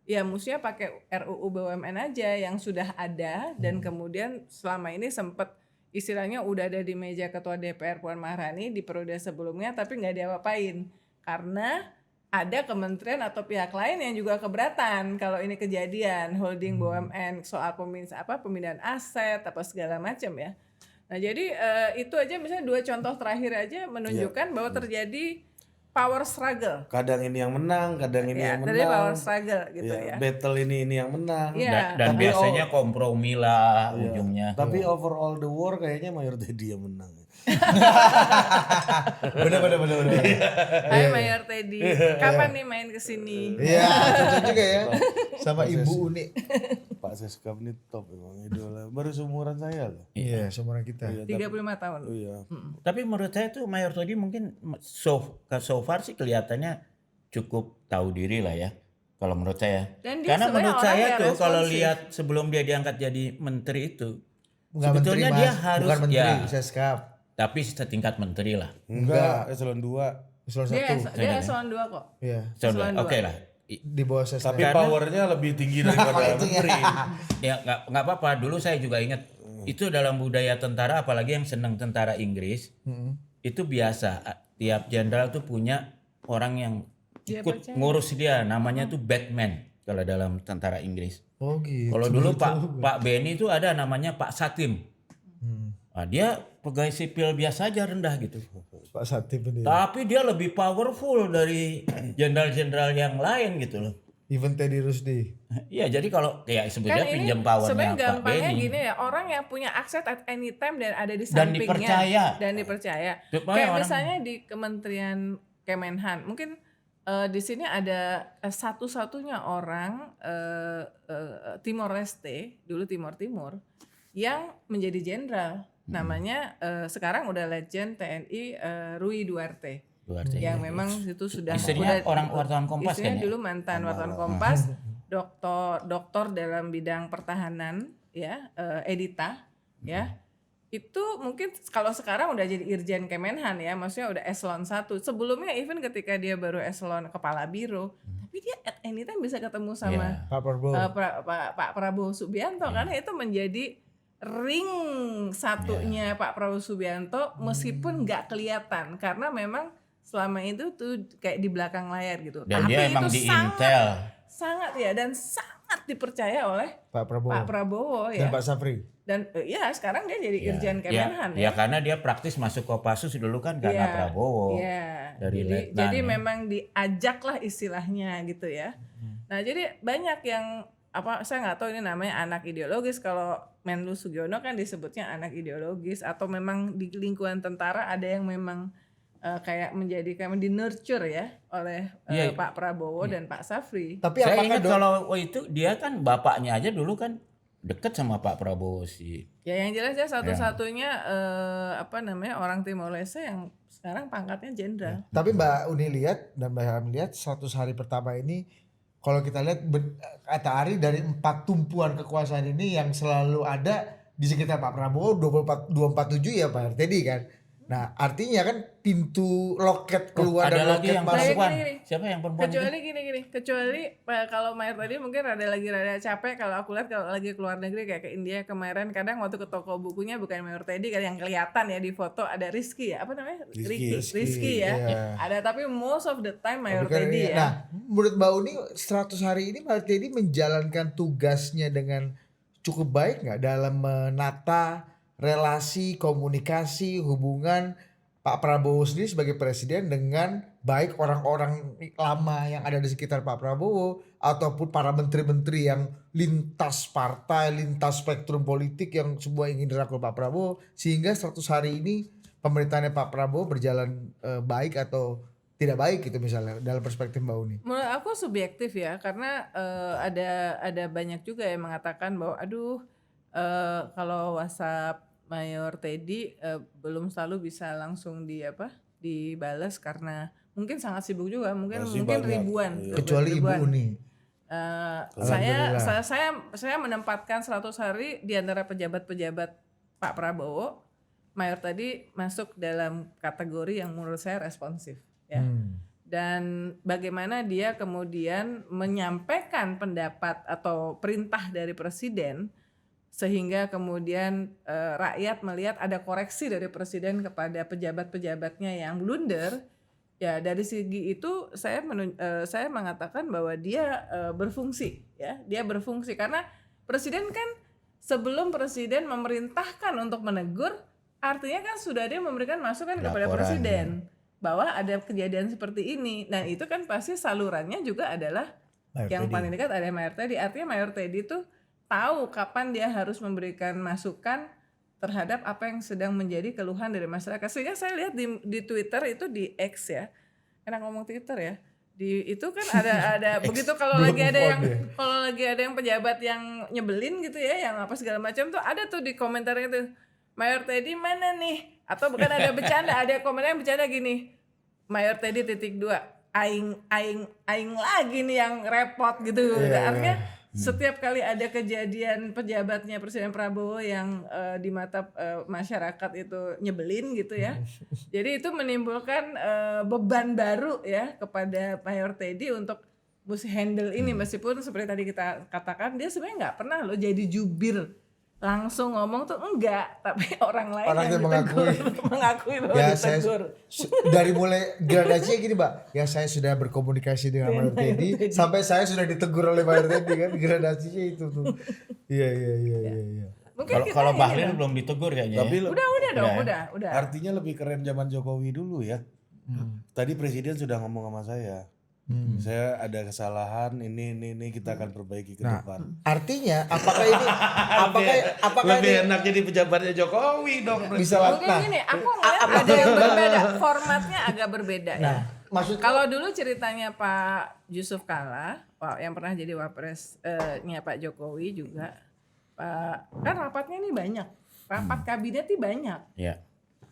ya mestinya pakai RUU BUMN aja yang sudah ada dan kemudian selama ini sempat istilahnya udah ada di meja ketua DPR Puan Maharani di periode sebelumnya tapi nggak diapa-apain karena ada kementerian atau pihak lain yang juga keberatan kalau ini kejadian holding BUMN soal pemindahan aset apa segala macam ya. Nah jadi itu aja misalnya 2 contoh terakhir aja menunjukkan bahwa terjadi power struggle. Kadang ini yang menang, kadang ini yang Dari power menang. struggle gitu ya. Battle ini yang menang. Iya. Dan Tapi biasanya kompromi lah ujungnya. Tapi overall the war kayaknya Mayor Teddy yang menang. Bener. Hai Mayor Teddy, kapan nih main kesini? Iya, cocok juga ya. Sama Ibu Uni. Pak Seskap ini top emang idola. Baru seumuran saya loh. Iya, seumuran kita. 35 tahun. Oh iya. Tapi menurut saya tuh Mayor Teddy mungkin so far sih kelihatannya cukup tahu diri lah ya. Kalau menurut saya. Dan dia Karena sebenarnya menurut orang saya yang tuh kalau responsif. lihat sebelum dia diangkat jadi menteri itu. Enggak sebetulnya menteri, dia Mas. harus Bukan menteri, ya, Seskap. tapi setingkat menteri lah. Enggak, eselon 2. Eselon Dia 1. dia eselon 2 kok. Iya. Eselon Oke dua. lah. Di bawah Seskap. Tapi powernya lebih tinggi daripada menteri. Ya nggak apa-apa. Dulu saya juga ingat itu dalam budaya tentara, apalagi yang senang tentara Inggris, itu biasa. Tiap jenderal tuh punya orang yang Dia ikut percaya. ngurus dia, namanya tuh Batman kalau dalam tentara Inggris. Oh gitu. Kalau dulu Pak Benny itu ada namanya Pak Satim. Nah, dia pegawai sipil biasa aja rendah gitu. Pak Satip ini. Tapi dia lebih powerful dari jenderal-jenderal yang lain gitu loh. Even Teddy Rusdi. Iya, jadi kalau kayak Kan sebetulnya ini pinjam powernya sebenarnya Pak gampangnya Benny. gini ya, orang yang punya akses at any time dan ada di Dan sampingnya dipercaya. dan dipercaya. Supaya Kayak orang- misalnya di Kementerian Kemenhan, mungkin di sini ada satu-satunya orang Timor Leste, dulu Timur Timur, yang menjadi jenderal. Namanya sekarang udah legend TNI Rui Duarte. Duarte, Yang iya. memang itu sudah Istrinya orang wartawan Kompas istrinya kan ya? dulu mantan wartawan Kompas, doktor dalam bidang pertahanan ya, Edita ya. Itu mungkin kalau sekarang udah jadi Irjen Kemenhan ya, maksudnya udah eselon 1. Sebelumnya even ketika dia baru eselon kepala biro, tapi dia at any time bisa ketemu sama Iya. Pak Prabowo. Pak Prabowo Subianto karena itu menjadi ring satunya Pak Prabowo Subianto meskipun nggak kelihatan karena memang selama itu tuh kayak di belakang layar gitu. Dan Tapi dia emang itu di Intel. sangat ya dan sangat dipercaya oleh Pak Prabowo. Pak Prabowo Dan ya. Pak Safri. Dan ya sekarang dia jadi Irjen Kemenhan Ya karena dia praktis masuk Kopassus dulu kan karena Iya, Prabowo. Iya. Dari Jadi, letnan, jadi ya. memang diajak lah istilahnya gitu ya. Nah jadi banyak yang saya nggak tahu ini namanya anak ideologis. Kalau Menlu Sugiono kan disebutnya anak ideologis atau memang di lingkungan tentara ada yang memang kayak menjadi kayak di nurture ya oleh Iya. Pak Prabowo dan Pak Safri. Tapi Saya apakah ingat kalau itu dia kan bapaknya aja dulu kan deket sama Pak Prabowo sih. Ya yang jelas ya satu-satunya orang Timor Leste yang sekarang pangkatnya jenderal. Tapi Mbak Uni lihat dan Mbak Ilham lihat 100 hari pertama ini kalau kita lihat kata Ari dari 4 tumpuan kekuasaan ini yang selalu ada di sekitar Pak Prabowo 247 ya Pak RTD kan. Nah artinya kan pintu loket keluar Ada dan lagi loket yang masuk. perempuan. Gini. Siapa yang perempuan? itu? Kecuali kalau Mayor tadi mungkin rada capek kalau aku lihat kalau lagi keluar negeri kayak ke India kemarin kadang waktu ke toko bukunya bukan Mayor Teddy yang kelihatan ya di foto ada Rizky ya apa namanya Rizky ya iya. ada tapi most of the time Mayor Bukan Teddy ini. ya. Nah, menurut Mbak Uni 100 hari ini Mbak Teddy menjalankan tugasnya dengan cukup baik nggak dalam menata relasi, komunikasi, hubungan Pak Prabowo sendiri sebagai presiden dengan baik orang-orang lama yang ada di sekitar Pak Prabowo ataupun para menteri-menteri yang lintas partai, lintas spektrum politik yang semua ingin dirangkul Pak Prabowo sehingga 100 hari ini pemerintahannya Pak Prabowo berjalan baik atau tidak baik gitu misalnya dalam perspektif Mbak Uni. Menurut aku subjektif ya karena ada banyak juga yang mengatakan bahwa kalau WhatsApp Mayor Teddy belum selalu bisa langsung dibalas karena mungkin sangat sibuk juga mungkin Masih mungkin banyak, ribuan iya. Kecuali Ibu ribuan. Uni. Saya menempatkan 100 hari di antara pejabat-pejabat Pak Prabowo Mayor tadi masuk dalam kategori yang menurut saya responsif ya. dan bagaimana dia kemudian menyampaikan pendapat atau perintah dari presiden sehingga kemudian rakyat melihat ada koreksi dari presiden kepada pejabat-pejabatnya yang blunder. Ya dari segi itu saya mengatakan bahwa dia berfungsi, ya dia berfungsi karena presiden kan sebelum presiden memerintahkan untuk menegur, artinya kan sudah dia memberikan masukan kepada Laporan, presiden bahwa ada kejadian seperti ini. Nah itu kan pasti salurannya juga adalah Mayor yang Teddy. paling dekat ada Mayor Teddy. Artinya Mayor Teddy itu tahu kapan dia harus memberikan masukan terhadap apa yang sedang menjadi keluhan dari masyarakat. Sehingga saya lihat di Twitter itu di X ya, enak ngomong Twitter ya. Di itu kan ada begitu kalau Belum lagi ada move on yang dia. kalau lagi ada yang pejabat yang nyebelin gitu ya, yang apa segala macam tuh ada tuh di komentarnya tuh Mayor Teddy mana nih? Atau bukan ada bercanda, ada komentar yang bercanda gini. Mayor Teddy .2 aing lagi nih yang repot gitu. Artinya setiap kali ada kejadian pejabatnya Presiden Prabowo yang di mata masyarakat itu nyebelin gitu ya. Jadi itu menimbulkan beban baru ya kepada Mayor Teddy untuk mesti handle ini, meskipun seperti tadi kita katakan dia sebenarnya nggak pernah loh jadi jubir langsung ngomong tuh enggak, tapi orang lain Orang yang yang mengakui bahwa Ya saya ditegur. dari mulai gradasinya gini Mbak, ya saya sudah berkomunikasi dengan Mayor Teddy sampai saya sudah ditegur oleh Mayor Teddy kan, gradasinya itu tuh. Iya. Mungkin kita Kalau ini Bahlil loh. belum ditegur kayaknya. Tapi ya. Udah dong, Udah. udah. artinya lebih keren zaman Jokowi dulu ya. Tadi presiden sudah ngomong sama saya. Saya ada kesalahan ini kita akan perbaiki ke depan. Artinya apakah Lebih ini enak jadi pejabatnya Jokowi dong. bisa Mungkin nah, gini, aku ngeliat ada yang berbeda, formatnya agak berbeda ya. maksud Kalau dulu ceritanya Pak Yusuf Kalla, yang pernah jadi wapresnya Pak Jokowi juga, kan rapatnya ini banyak, rapat kabinet ini banyak. Ya.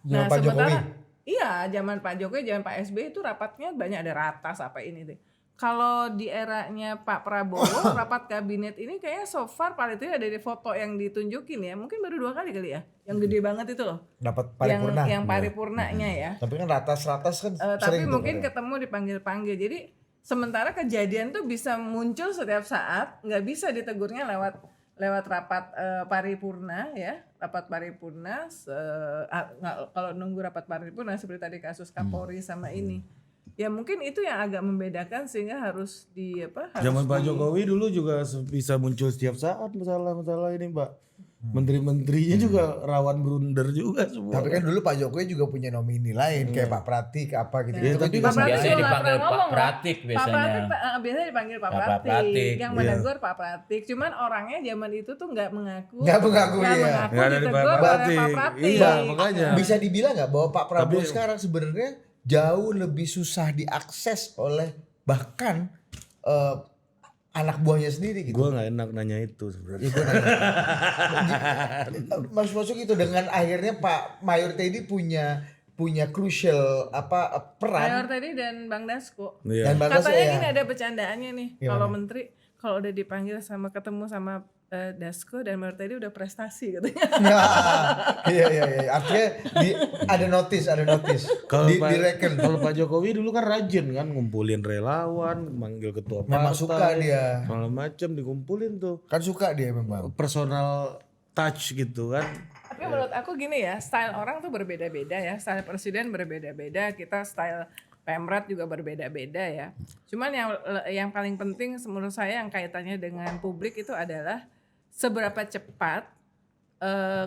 Zaman Pak Jokowi. Iya, zaman Pak Jokowi, zaman Pak SBY itu rapatnya banyak, ada ratas apa ini deh. Kalau di eranya Pak Prabowo, rapat kabinet ini kayaknya so far paling tidak dari foto yang ditunjukin ya, mungkin baru 2 kali kali ya, yang gede banget itu loh, dapat paripurna. yang paripurnanya ya. Tapi kan ratas-ratas kan Tapi sering tuh mungkin kadang. ketemu dipanggil-panggil. Jadi sementara kejadian tuh bisa muncul setiap saat, nggak bisa ditegurnya lewat rapat paripurna ya, rapat paripurna. Kalau nunggu rapat paripurna seperti tadi kasus Kapolri sama ini, ya mungkin itu yang agak membedakan sehingga harus Zaman Pak Jokowi dulu juga bisa muncul setiap saat masalah-masalah ini, Mbak. Menteri-menterinya juga rawan blunder juga semua. Tapi kan dulu Pak Jokowi juga punya nomini lain kayak Pak Pratik apa gitu. Ya, Itu kan tapi juga Pak Pratik biasanya juga nggak dipanggil pernah Pak ngomong loh. Pratik Pak biasanya. Pratik biasanya dipanggil Pak Pak Pratik. Pratik, Yang iya. menegur Pak Pratik. Cuman orangnya zaman itu tuh nggak mengaku. Nggak mengaku, nggak iya. mengaku Nggak ada di ditegur Pak oleh Pratik. Pak Pratik. Iya, makanya. bisa dibilang nggak bahwa Pak Prabowo Tapi- sekarang sebenarnya jauh lebih susah diakses oleh bahkan anak buahnya sendiri gitu. Gue nggak enak nanya itu sebenarnya. Maksud itu dengan akhirnya Pak Mayor Teddy punya crucial Mayor peran tadi dan Bang Dasko. Iya. dan batas Katanya ya. gini ada bercandaannya nih. Gimana? Kalau menteri kalau udah dipanggil ketemu sama Dasko dan Mayor tadi udah prestasi katanya. Nah, iya. Artinya ada notice. Kalau Direken. kalau Pak Jokowi dulu kan rajin kan ngumpulin relawan, manggil ketua partai. Memang suka dia. Segala macam dikumpulin tuh. Kan suka dia memang. Personal touch gitu kan. Tapi menurut aku gini ya, style orang tuh berbeda-beda ya. Style presiden berbeda-beda, kita style Pemret juga berbeda-beda ya. Cuman yang paling penting menurut saya yang kaitannya dengan publik itu adalah seberapa cepat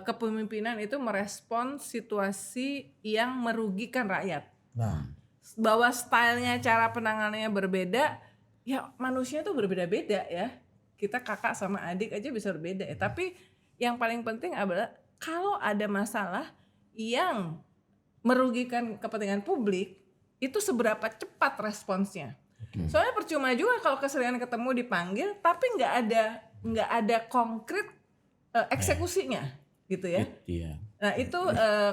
kepemimpinan itu merespon situasi yang merugikan rakyat. Nah, Bahwa stylenya, cara penanganannya berbeda, ya manusia tuh berbeda-beda ya. Kita kakak sama adik aja bisa berbeda ya. Tapi yang paling penting adalah kalau ada masalah yang merugikan kepentingan publik, itu seberapa cepat responsnya. Soalnya percuma juga kalau keseringan ketemu dipanggil, tapi nggak ada konkret eksekusinya, gitu ya. Iya. Nah itu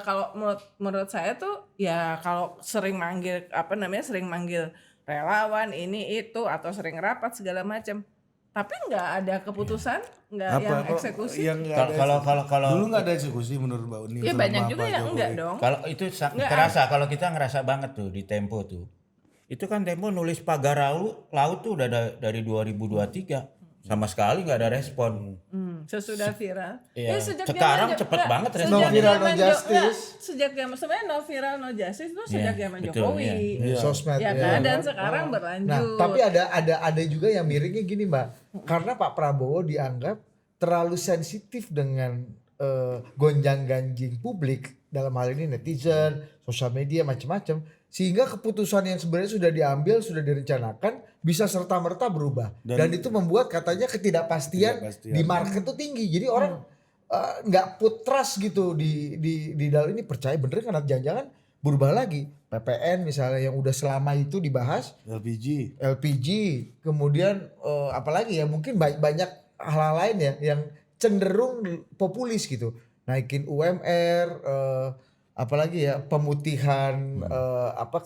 kalau menurut saya tuh ya kalau sering manggil sering manggil relawan ini itu atau sering rapat segala macam, tapi nggak ada keputusan, nggak yang eksekusi. Yang nggak ada Kalau dulu nggak ada eksekusi menurut Mbak Uni. Ya selama banyak juga Pak yang Jokowi. enggak dong. Kalau itu Nggak terasa, kalau kita ngerasa banget tuh di Tempo tuh. Itu kan Tempo nulis pagar laut tuh udah dari 2023. Sama sekali nggak ada respon. Sesudah viral. Iya. Sejak Sekarang zaman cepet banget sejak No viral, no zaman justice. sejak zaman sebenarnya no viral no justice itu sejak zaman betul, Jokowi. iya. Sosmed Ya kan, dan sekarang Nah, berlanjut. tapi ada juga yang miringnya gini, Mbak. Karena Pak Prabowo dianggap terlalu sensitif dengan gonjang-ganjing publik, dalam hal ini netizen, sosial media, macam-macam, sehingga keputusan yang sebenarnya sudah diambil, sudah direncanakan bisa serta-merta berubah. Dan itu membuat katanya ketidakpastian di market itu tinggi. Jadi orang nggak put trust gitu di dalam ini, percaya bener karena jangan-jangan berubah lagi. PPN misalnya yang udah selama itu dibahas, LPG, kemudian apalagi ya, mungkin banyak hal-hal lain ya yang cenderung populis gitu. Naikin UMR, apalagi ya pemutihan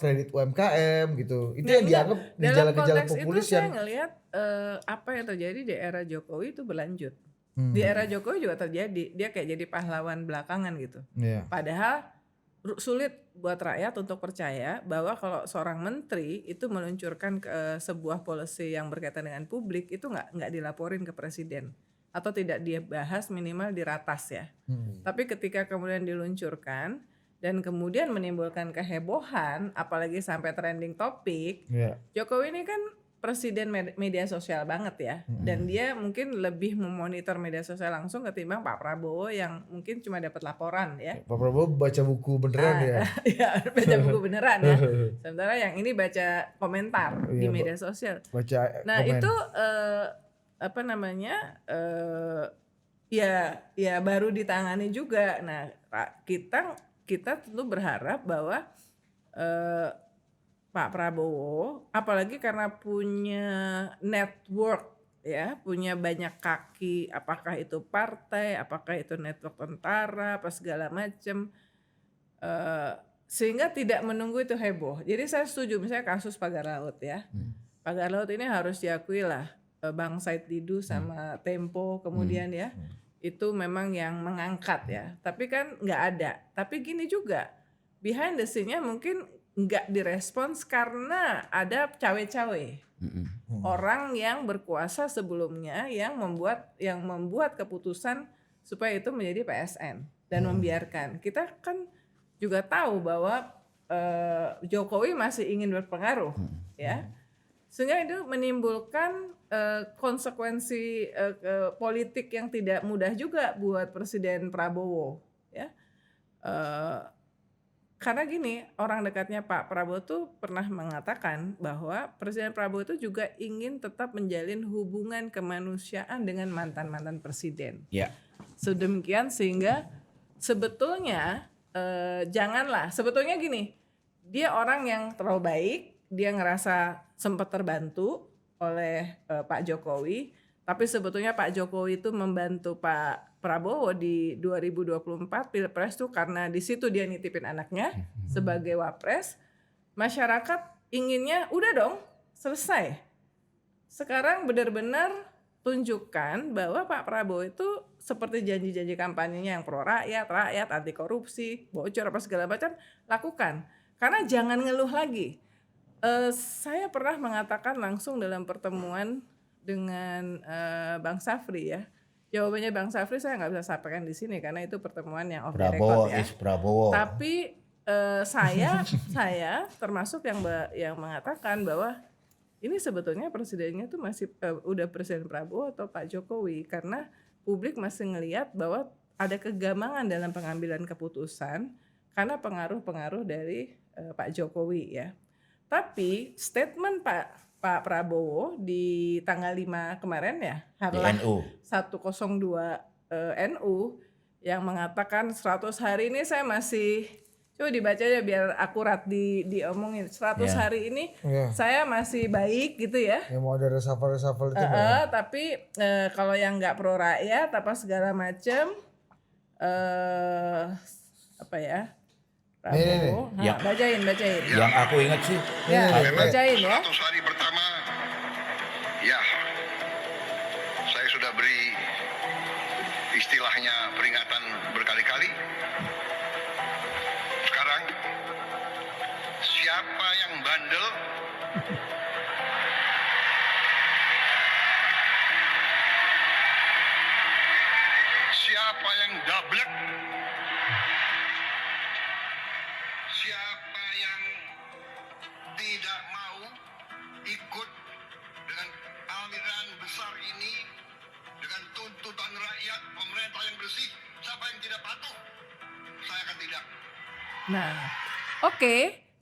kredit UMKM gitu. Itu yang dianggap gejala-gejala populis itu yang saya ngelihat apa yang terjadi di era Jokowi itu berlanjut. Di era Jokowi juga terjadi. Dia kayak jadi pahlawan belakangan gitu. Iya. Padahal sulit buat rakyat untuk percaya bahwa kalau seorang menteri itu meluncurkan sebuah policy yang berkaitan dengan publik itu nggak dilaporin ke presiden atau tidak dia bahas minimal di ratas ya. Tapi ketika kemudian diluncurkan dan kemudian menimbulkan kehebohan, apalagi sampai trending topik, Jokowi ini kan presiden media sosial banget ya, dan dia mungkin lebih memonitor media sosial langsung ketimbang Pak Prabowo yang mungkin cuma dapat laporan ya. Pak Prabowo baca buku beneran ya. Ya baca buku beneran ya. Sementara yang ini baca komentar di media sosial. Baca Nah komen. itu ya baru ditangani juga. Nah kita tentu berharap bahwa Pak Prabowo, apalagi karena punya network ya, punya banyak kaki, apakah itu partai, apakah itu network tentara, apa segala macam, sehingga tidak menunggu itu heboh. Jadi saya setuju misalnya kasus pagar laut ya, pagar laut ini harus diakui lah, Bang Said Didu sama Tempo kemudian ya, itu memang yang mengangkat ya. Tapi kan nggak ada. Tapi gini juga, behind the scene-nya mungkin nggak direspons karena ada cawe-cawe. Orang yang berkuasa sebelumnya yang membuat keputusan supaya itu menjadi PSN dan membiarkan. Kita kan juga tahu bahwa Jokowi masih ingin berpengaruh ya. Sehingga itu menimbulkan konsekuensi politik yang tidak mudah juga buat Presiden Prabowo ya. Karena gini, orang dekatnya Pak Prabowo tuh pernah mengatakan bahwa Presiden Prabowo itu juga ingin tetap menjalin hubungan kemanusiaan dengan mantan-mantan presiden. Ya. Sedemikian sehingga sebetulnya sebetulnya gini, dia orang yang terlalu baik, dia ngerasa sempat terbantu oleh Pak Jokowi, tapi sebetulnya Pak Jokowi itu membantu Pak Prabowo di 2024 Pilpres tuh karena di situ dia nitipin anaknya sebagai wapres. Masyarakat inginnya udah dong selesai. Sekarang benar-benar tunjukkan bahwa Pak Prabowo itu seperti janji-janji kampanyenya yang pro rakyat, anti korupsi, bocor apa segala macam lakukan. Karena jangan ngeluh lagi. Saya pernah mengatakan langsung dalam pertemuan dengan Bang Safri ya. Jawabannya Bang Safri saya nggak bisa sampaikan di sini karena itu pertemuan yang off the record ya. Prabowo. Tapi saya termasuk yang mengatakan bahwa ini sebetulnya presidennya tuh masih udah Presiden Prabowo atau Pak Jokowi, karena publik masih ngelihat bahwa ada kegamangan dalam pengambilan keputusan karena pengaruh-pengaruh dari Pak Jokowi ya. Tapi statement Pak Prabowo di tanggal 5 kemarin ya, Harlah 102 NU yang mengatakan 100 hari ini saya masih, coba dibaca aja biar akurat diomongin, 100 hari ini saya masih baik gitu ya. Yang mau ada reshuffle itu tapi kalau yang nggak pro rakyat apa segala macam apa ya, Prabowo, bacain. Yang aku ingat sih, bacain ya. 100 hari pertama, ya, saya sudah beri istilahnya peringatan berkali-kali. Sekarang, siapa yang bandel Siapa yang dablek, siapa yang tidak mau ikut dengan aliran besar ini, dengan tuntutan rakyat, pemerintah yang bersih, siapa yang tidak patuh, saya akan tidak. Nah, oke.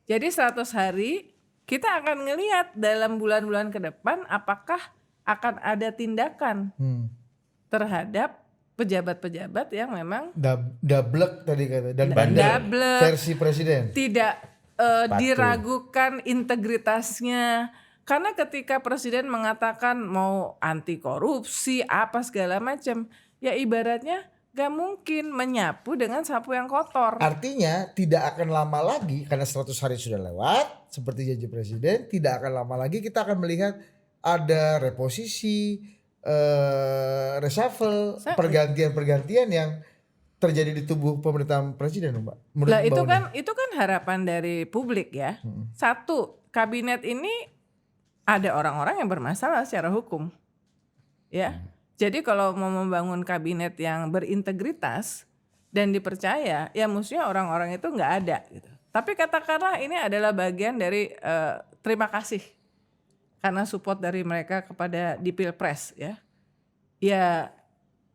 Jadi 100 hari kita akan ngelihat dalam bulan-bulan ke depan apakah akan ada tindakan terhadap pejabat-pejabat yang memang Dablek tadi kata dan Bandel. dablek, versi presiden. tidak diragukan integritasnya. Karena ketika presiden mengatakan mau anti korupsi apa segala macam, ya ibaratnya gak mungkin menyapu dengan sapu yang kotor. Artinya tidak akan lama lagi karena 100 hari sudah lewat seperti janji presiden, tidak akan lama lagi kita akan melihat ada reposisi, reshuffle, pergantian-pergantian yang terjadi di tubuh pemerintahan presiden, Mbak. Menurut Lah Mbak Uni. itu kan harapan dari publik ya. Satu, kabinet ini ada orang-orang yang bermasalah secara hukum. Ya. Jadi kalau mau membangun kabinet yang berintegritas dan dipercaya, ya mestinya orang-orang itu nggak ada gitu. Tapi katakanlah ini adalah bagian dari terima kasih karena support dari mereka kepada di Pilpres ya.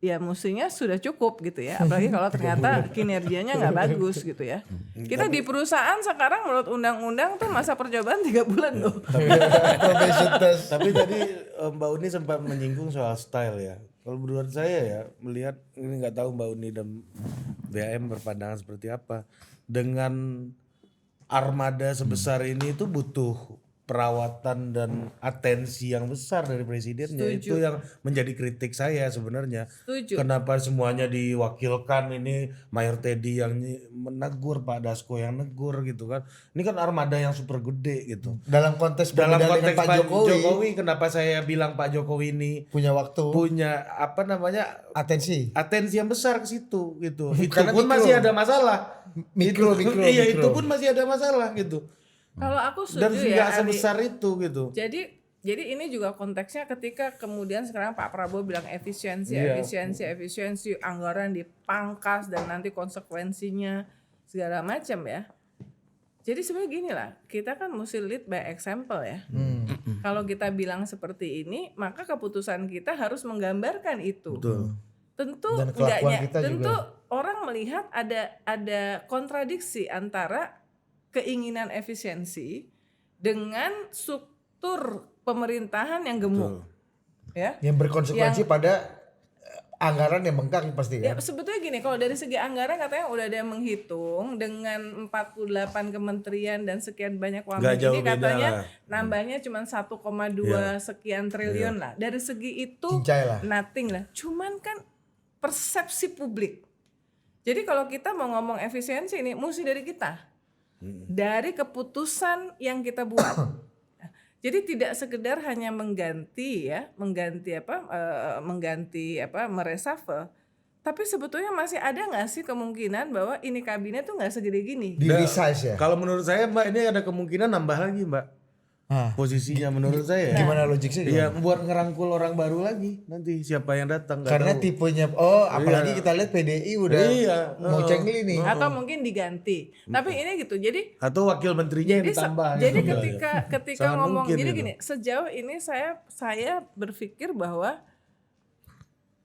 Ya mestinya sudah cukup gitu ya. Apalagi kalau ternyata kinerjanya nggak bagus gitu ya. Kita di perusahaan sekarang menurut undang-undang tuh masa percobaan 3 bulan loh. Probation test. Tapi tadi Mbak Uni sempat menyinggung soal style ya. Kalau menurut saya ya melihat ini nggak tahu Mbak Uni dan BAM berpandangan seperti apa. Dengan armada sebesar ini itu butuh perawatan dan atensi yang besar dari presidennya. Setuju. Itu yang menjadi kritik saya sebenarnya. Setuju. Kenapa semuanya diwakilkan, ini Mayor Teddy yang menegur, Pak Dasko yang negur gitu kan. Ini kan armada yang super gede gitu. Dalam konteks Dalam berbeda konteks dengan Pak Jokowi, kenapa saya bilang Pak Jokowi ini punya waktu, punya apa namanya atensi. atensi yang besar ke situ gitu. Itu Karena pun mikro. masih ada masalah. Mikro, Itu- mikro, iya mikro. itu pun masih ada masalah gitu. Kalau aku Dan setuju tidak ya Adi. sebesar itu gitu. Jadi ini juga konteksnya ketika kemudian sekarang Pak Prabowo bilang efisiensi, Iya. efisiensi, anggaran dipangkas dan nanti konsekuensinya segala macam ya. Jadi sebenarnya gini lah, kita kan mesti lead by example ya. Kalau kita bilang seperti ini, maka keputusan kita harus menggambarkan itu. Betul. Tentu Dan kelakuan enggaknya, kita tentu juga. orang melihat ada kontradiksi antara keinginan efisiensi dengan struktur pemerintahan yang gemuk. Ya. Yang berkonsekuensi pada anggaran yang bengkak pasti Ya kan. sebetulnya gini, kalau dari segi anggaran katanya udah ada yang menghitung dengan 48 kementerian dan sekian banyak uang Nggak jauh ini beda katanya lah. nambahnya cuma 1,2 sekian triliun lah. Dari segi itu Cincai lah. nothing lah. Cuman kan persepsi publik. Jadi kalau kita mau ngomong efisiensi ini mesti dari kita. Dari keputusan yang kita buat. Jadi tidak sekedar hanya mengganti mereshuffle, tapi sebetulnya masih ada nggak sih kemungkinan bahwa ini kabinet tuh nggak segede gini? Di resize ya. Kalau menurut saya Mbak ini ada kemungkinan nambah lagi Mbak. Hah. Posisinya menurut saya. Gimana logiknya? Iya, buat ngerangkul orang baru lagi nanti siapa yang datang nggak Karena tahu. tipenya apalagi kita lihat PDI udah Iya, mau cengli nih. Atau mungkin diganti. Tapi ini gitu. Jadi atau wakil menterinya yang jadi ditambah. jadi gitu. ketika Sangat ngomong mungkin jadi itu. gini, sejauh ini saya berpikir bahwa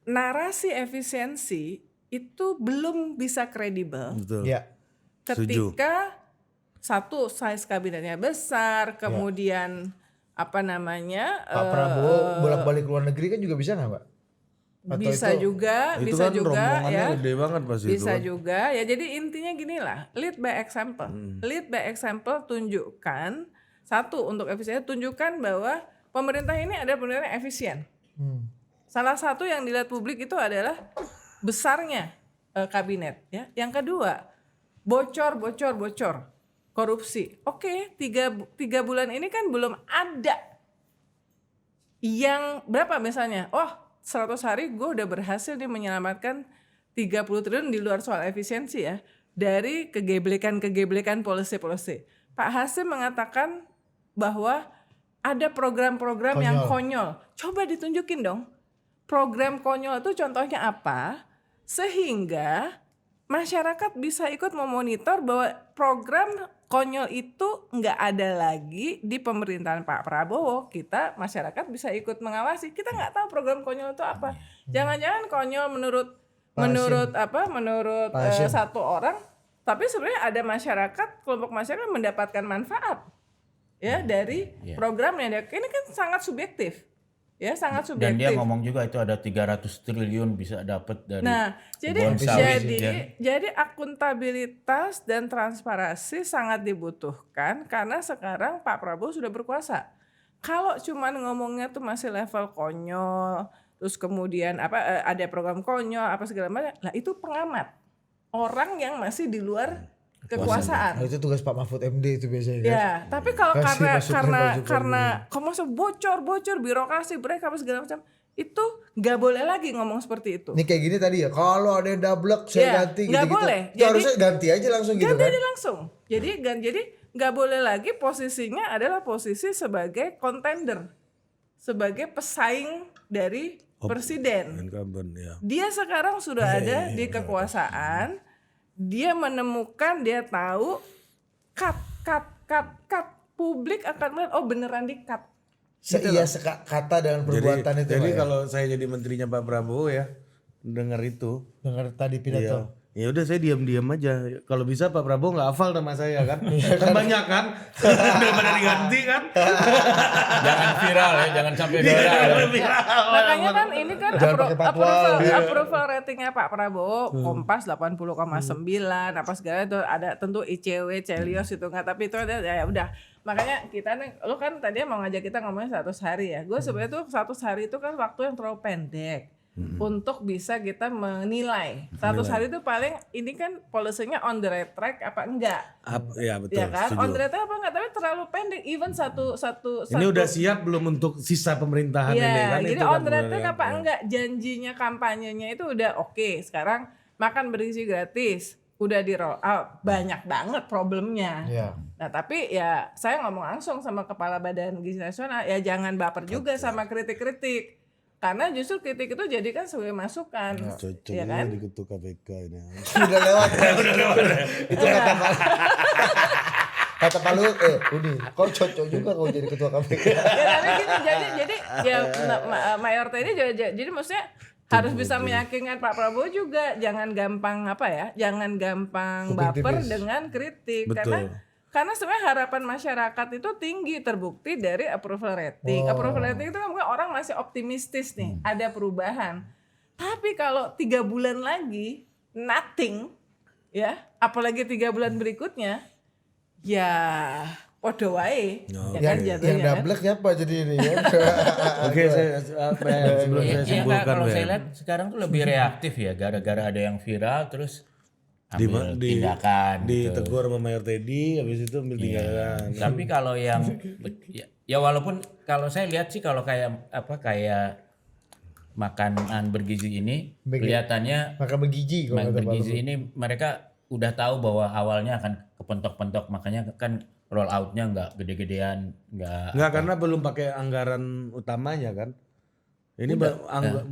narasi efisiensi itu belum bisa kredibel Betul. Ya. ketika satu size kabinetnya besar, kemudian apa namanya Pak Prabowo bolak-balik luar negeri kan juga bisa nggak, Pak? Atau bisa itu- juga, Itu bisa kan juga rombongannya ya. gede banget pasti Bisa itu kan. juga ya, jadi intinya gini lah, lead by example. Lead by example, tunjukkan satu untuk efisien, tunjukkan bahwa pemerintah ini adalah pemerintah yang efisien. Salah satu yang dilihat publik itu adalah besarnya kabinet ya. Yang kedua, bocor korupsi. Oke, tiga bulan ini kan belum ada yang berapa misalnya, 100 hari gue udah berhasil nih menyelamatkan 30 triliun di luar soal efisiensi ya, dari kegeblekan policy. Pak Hasim mengatakan bahwa ada program-program yang konyol. Coba ditunjukin dong. Program konyol itu contohnya apa? Sehingga masyarakat bisa ikut memonitor bahwa program konyol itu nggak ada lagi di pemerintahan Pak Prabowo. Kita masyarakat bisa ikut mengawasi. Kita nggak tahu program konyol itu apa. Jangan-jangan konyol menurut satu orang, tapi sebenarnya ada masyarakat, kelompok masyarakat mendapatkan manfaat ya dari programnya. Ini kan sangat subjektif. Ya, sangat Dan subjektif. dia ngomong juga itu ada 300 triliun bisa dapat dari Nah, jadi kebun sawit. jadi akuntabilitas dan transparansi sangat dibutuhkan karena sekarang Pak Prabowo sudah berkuasa. Kalau cuma ngomongnya tuh masih level konyol, terus kemudian ada program konyol apa segala macam, lah itu pengamat. Orang yang masih di luar kekuasaan. Nah, itu tugas Pak Mahfud MD itu biasanya kan. Ya, tapi kalau Kasih masukan karena kok masa bocor birokrasi break apa segala macam, itu nggak boleh lagi ngomong seperti itu. Ini kayak gini tadi ya, kalau ada yang double saya Iya, ganti nggak gitu-gitu. boleh. Ya, harusnya ganti aja langsung gitu Ganti kan. aja langsung. Jadi nggak boleh lagi posisinya adalah posisi sebagai contender, sebagai pesaing dari presiden. Incumbent ya. Dia sekarang sudah ada di kekuasaan. Dia menemukan, dia tahu cut. Publik akan melihat, oh beneran di cut. Seia sekata dengan perbuatan itu. Jadi Pak, ya. kalau saya jadi menterinya Pak Prabowo ya, dengar itu, Dengar tadi pidato. ya udah saya diam-diam aja. Kalau bisa Pak Prabowo nggak hafal nama saya kan, kan banyak kan, daripada diganti kan. Jangan viral ya, jangan sampai viral. Makanya kan ini kan Jangan pakai patwal. approval ratingnya Pak Prabowo Kompas 80,9 apa segala itu ada tentu ICW, Celios itu nggak, tapi itu ada ya udah. Makanya kita nih, lo kan tadi mau ngajak kita ngomongin 100 hari ya. Gue sebenarnya tuh 100 hari itu kan waktu yang terlalu pendek. Untuk bisa kita menilai 100 hari itu paling ini kan polisinya on the right track apa enggak, Ya betul. ya kan setuju. on the right track apa enggak, tapi terlalu pendek. Even satu Ini udah siap belum untuk sisa pemerintahan ini ya, kan? jadi itu on kan the right track benar, apa ya. enggak, janjinya kampanyenya itu udah oke. Sekarang makan bergizi gratis udah di roll out, banyak banget problemnya. Iya. Nah tapi ya saya ngomong langsung sama Kepala Badan Gizi Nasional, ya jangan baper juga sama kritik-kritik. Karena justru kritik itu jadikan sebagai masukan. Cocok ya kan? di ketua KPK ini. Udah lewat. Itu kata Pak. Kata Pak Luhut, Uni, kau cocok juga kau jadi ketua KPK. Ya tapi gini, jadi ya Mayor Teddy juga, jadi maksudnya harus bisa meyakinkan Pak Prabowo juga, jangan gampang jangan gampang Kuping baper tipis. dengan kritik. Betul. Karena sebenarnya harapan masyarakat itu tinggi, terbukti dari approval rating. Approval rating itu kan mungkin orang masih optimistis nih, ada perubahan. Tapi kalau 3 bulan lagi nothing, ya, apalagi 3 bulan berikutnya, ya podo wae. Ya kan Yang jatuhnya kan. double siapa jadi ini ya? Oke, sebelum saya Iya, simpulkan kalau Ben. saya lihat sekarang tuh lebih reaktif ya, gara-gara ada yang viral terus ambil Di- tindakan gitu. ditegur sama Mayor Teddy, habis itu ambil tindakan. Tapi kalau yang ya walaupun kalau saya lihat sih kalau kayak makanan bergizi ini kelihatannya Maka bergizi kalau kata Pak bergizi Luhut. ini mereka udah tahu bahwa awalnya akan kepentok-pentok, makanya kan roll outnya nggak gede-gedean, Enggak, karena belum pakai anggaran utamanya kan. Ini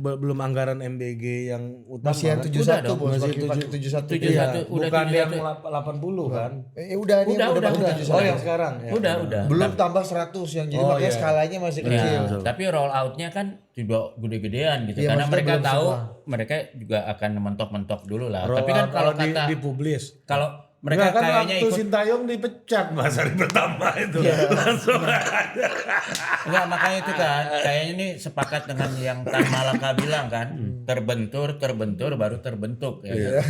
belum anggaran MBG yang utama. Masih yang kan? 71 dong, bos, masih pakai 71. 71. Iya, udah bukan 71. yang 80 kan. Udah nih, Udah, pakai udah. 71. Oh yang sekarang ya. udah. Belum tambah 100 yang jadi Oh, makanya iya. skalanya masih Ya, kecil. tapi roll outnya kan juga gede-gedean gitu, Iya, karena maksudnya mereka belum tahu semua. mereka juga akan mentok-mentok dulu lah. Roll Tapi kan out kalau di kata publish. kalau mereka Enggak, kan kayaknya waktu ikut Sintayong dipecat Mas hari pertama itu. Langsung aja. enggak, makanya itu kan kayaknya ini sepakat dengan yang Tan Malaka bilang kan, terbentur baru terbentuk ya. kan?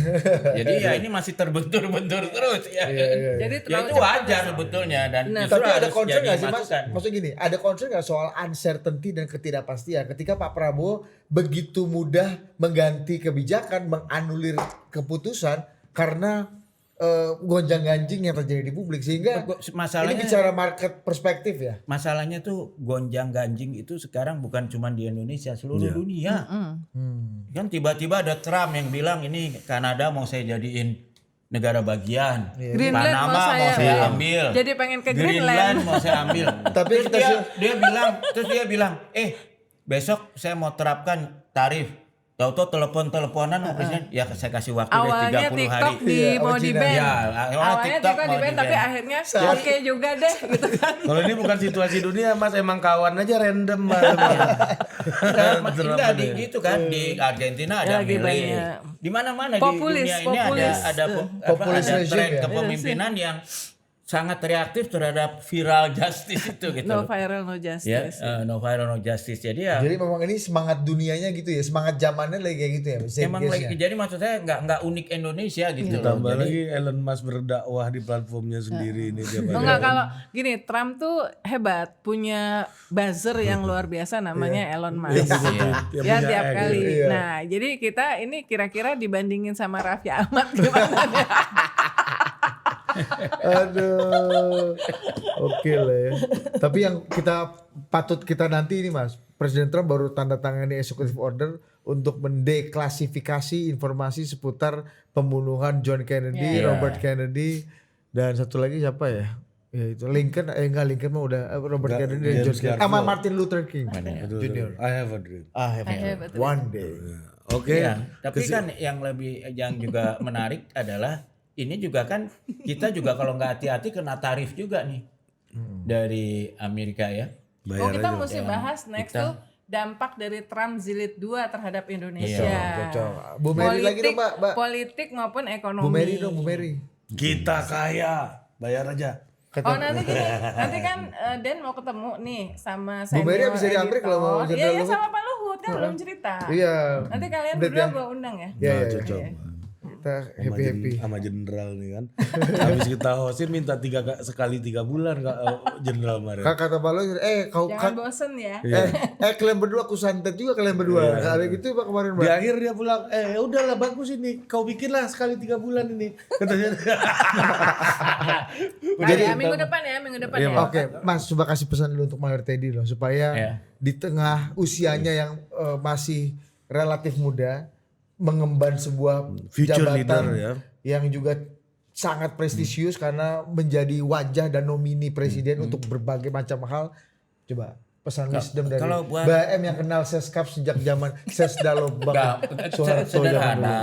Jadi ya ini masih terbentur terus ya. Jadi Ya terlalu itu cepat. wajar sebetulnya dan justru Tapi ada harus concern jadi nggak sih Mas? masukan. Maksudnya gini, ada concern nggak soal uncertainty dan ketidakpastian ketika Pak Prabowo begitu mudah mengganti kebijakan, menganulir keputusan karena gonjang-ganjing yang terjadi di publik, sehingga Masalahnya ini bicara market perspektif ya. Masalahnya tuh gonjang ganjing itu sekarang bukan cuma di Indonesia, seluruh dunia. Kan tiba-tiba ada Trump yang bilang ini Kanada mau saya jadiin negara bagian. Greenland Panama mau saya ambil. jadi pengen ke Greenland Greenland. mau saya ambil. Tapi terus kita dia bilang, besok saya mau terapkan tarif. Tahu-tahu teleponan sama presiden, ya saya kasih waktu deh 30 Awalnya hari. TikTok mau sama di Cina. ban. Ya, Awalnya TikTok di ban tapi akhirnya oke juga deh gitu kan. Kalau ini bukan situasi dunia Mas, emang kawan aja random Mas. Enggak gitu kan, di Argentina ada lagi Milei. banyak. Di mana-mana di Populis, dunia ini populis. Populis ada regime tren ya. kepemimpinan yang sangat reaktif terhadap viral justice itu gitu. No viral no justice. Ya, no viral no justice. Jadi ya Jadi memang ini semangat dunianya gitu ya, semangat zamannya lagi kayak gitu ya. emang lagi, jadi maksud saya nggak unik Indonesia gitu loh. Tambah Jadi lagi Elon Musk berdakwah di platformnya sendiri ini dia. Enggak, kalau gini, Trump tuh hebat, punya buzzer yang luar biasa namanya Elon Musk. Ya tiap kali. Nah, jadi kita ini kira-kira dibandingin sama Raffi Ahmad gimana ya? Aduh, oke lah ya. Tapi yang patut kita nanti ini Mas, Presiden Trump baru tanda tangani executive order untuk mendeklasifikasi informasi seputar pembunuhan John Kennedy, Robert Kennedy, dan satu lagi siapa ya? Ya itu Lincoln, Lincoln mah udah Robert Kennedy dan John Kennedy. Sama Martin Luther King Junior. I have a dream. One day. Oke. ya, tapi kan yang juga menarik adalah ini juga kan kita juga kalau nggak hati-hati kena tarif juga nih dari Amerika ya. Oh, kita mesti bahas next tuh dampak dari Trump Jilid 2 terhadap Indonesia. Cocok. Bu Mary lagi dong, Mbak. Politik maupun ekonomi. Bu Mary dong, Bu Mary. Kita kaya, bayar aja. Oh nanti gini, nanti kan Den mau ketemu nih sama Bu Mary bisa diambil kalau mau editor. jadi Iya, Luhut. sama Pak Luhut kan belum cerita. Iya. Nanti kalian Update berdua ya. gua undang ya. Iya, iya, Cocok. iya. Kita happy. Sama jenderal nih kan. Habis kita hostin minta sekali 3 bulan jenderal kemarin. Kata Pak Luhut, Jangan bosen ya. kalian berdua aku santet juga kalian berdua. Ada gitu Pak kemarin, Di Mbak. akhir dia pulang, udahlah bagus ini, kau bikinlah sekali 3 bulan ini. Katanya. Minggu depan ya. Oke, Mas coba kasih pesan dulu untuk Mayor Teddy loh supaya di tengah usianya yang masih relatif muda mengemban sebuah Future jabatan leader, ya. yang juga sangat prestisius karena menjadi wajah dan nomini presiden untuk berbagai macam hal. Coba pesan wisdom dari kalau buat- Mbak M yang kenal Seskap sejak zaman Sesdalo Bang Soeharto zaman dulu. Sederhana,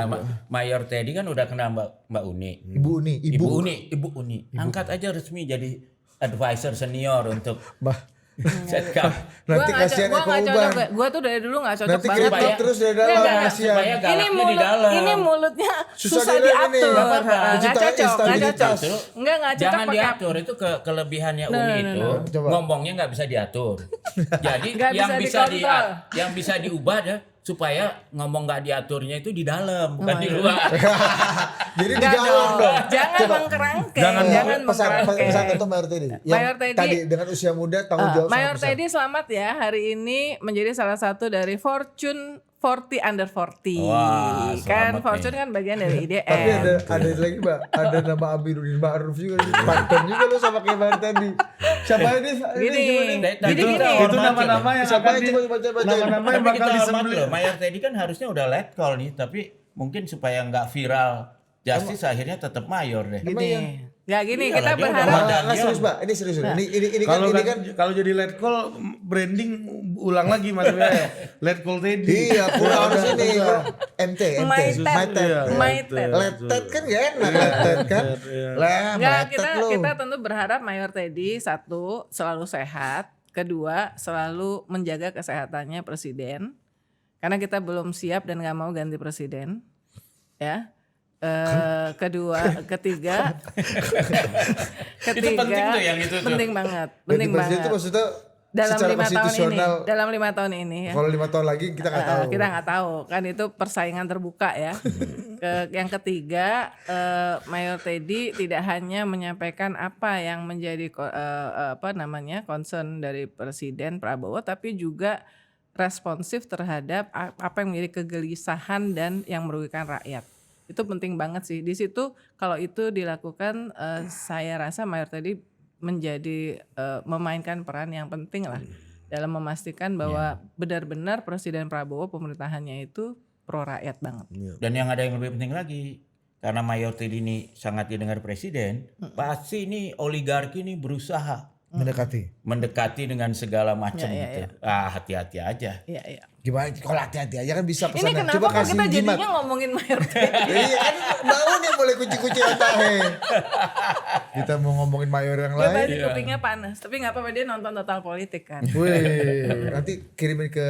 Mayor Teddy kan udah kenal Mbak Uni. Ibu Ibu Uni. Angkat aja resmi jadi advisor senior untuk Mbak. Setkap. Nanti kasihan gua Eko nggak Uban. cocok. Gua tuh dari dulu nggak cocok Nanti banget. kritik ya. terus dari dalam Enggak, kasihan. supaya galaknya di dalam. Ini mulutnya Susah susah diatur nih. diatur. Nggak apa-apa. Nggak Menciptakan cocok, nggak instabilitas. cocok. Nggak cocok Jangan pakai diatur, itu kelebihannya Uni itu Coba. ngomongnya nggak bisa diatur. Jadi Nggak yang bisa dikontrol. yang bisa diubah deh supaya ngomong nggak diaturnya itu di dalam bukan di luar. Jadi di Nggak dalam dong. Jangan mengkerangke. Jangan pesan pesan untuk Mayor Teddy. Yang Mayor Teddy- tadi dengan usia muda tanggung jawab Mayor sangat besar. Teddy selamat ya, hari ini menjadi salah satu dari Fortune 40 under 40. Wah, Kan selamat Fortune nih. kan bagian dari IDM. Tapi ada lagi Mbak, ada nama Amiruddin Ma'ruf juga nih. Partner juga lo sama kayak Mayor Teddy. Siapa ini? Gini. Tapi Jadi kita gini. Itu nama-nama yang Siapa akan coba baca. nama-nama yang Tapi bakal kita hormat disembelih. loh, Mayor Teddy kan harusnya udah let call nih, tapi mungkin supaya nggak viral justice akhirnya tetap Mayor deh. Gini. Ya gini, Iyalah, kita dia udah berharap ada. Nggak serius Mbak, ini serius. Ini Kalau kan kalau jadi let call branding ulang lagi maksudnya. Let call Teddy. iya kurang harus ini MT. Maitet. Maitet. Letet kan gak enak letet kan. Lah Enggak, maitet lo. kita tentu berharap Mayor Teddy satu selalu sehat, kedua selalu menjaga kesehatannya presiden. Karena kita belum siap dan nggak mau ganti presiden. Ya. Ketiga Itu penting tuh yang itu tuh. penting banget, Ganti penting presiden banget. itu maksudnya Dalam secara 5 tahun ini, konstitusional. dalam 5 tahun ini ya. Kalau 5 tahun lagi kita nggak tahu. Kita nggak tahu, kan itu persaingan terbuka ya. Yang ketiga, Mayor Teddy tidak hanya menyampaikan apa yang menjadi concern dari Presiden Prabowo, tapi juga responsif terhadap apa yang menjadi kegelisahan dan yang merugikan rakyat. Itu penting banget sih. Di situ kalau itu dilakukan, saya rasa Mayor Teddy menjadi memainkan peran yang penting lah dalam memastikan bahwa benar-benar Presiden Prabowo pemerintahannya itu pro rakyat banget. Dan yang ada yang lebih penting lagi, karena Mayor Teddy ini sangat didengar presiden, pasti ini oligarki ini berusaha mendekati dengan segala macam gitu. Hati-hati aja. Iya. Gimana kalau hati-hati aja kan bisa Ini pesan. kenapa Coba kok kasih kita jimat. jadinya ngomongin Mayor Teddy? Iya kan mau nih boleh kunci-kunci otak. Kita mau ngomongin mayor yang Dia lain. tadi kupingnya panas, tapi nggak apa-apa dia nonton Total Politik kan. Wih, nanti kirimin ke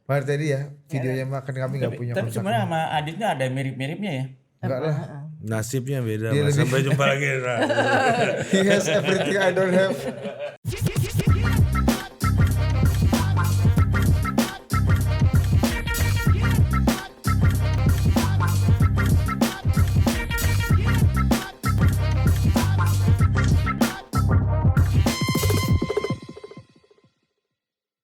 Mayor Teddy ya videonya mah kan kami nggak punya Tapi kontak. sebenarnya sama Aditnya ada mirip-miripnya ya. Enggak lah. Nasibnya beda. Dia Mas. lebih- Sampai jumpa lagi. He has everything I don't have.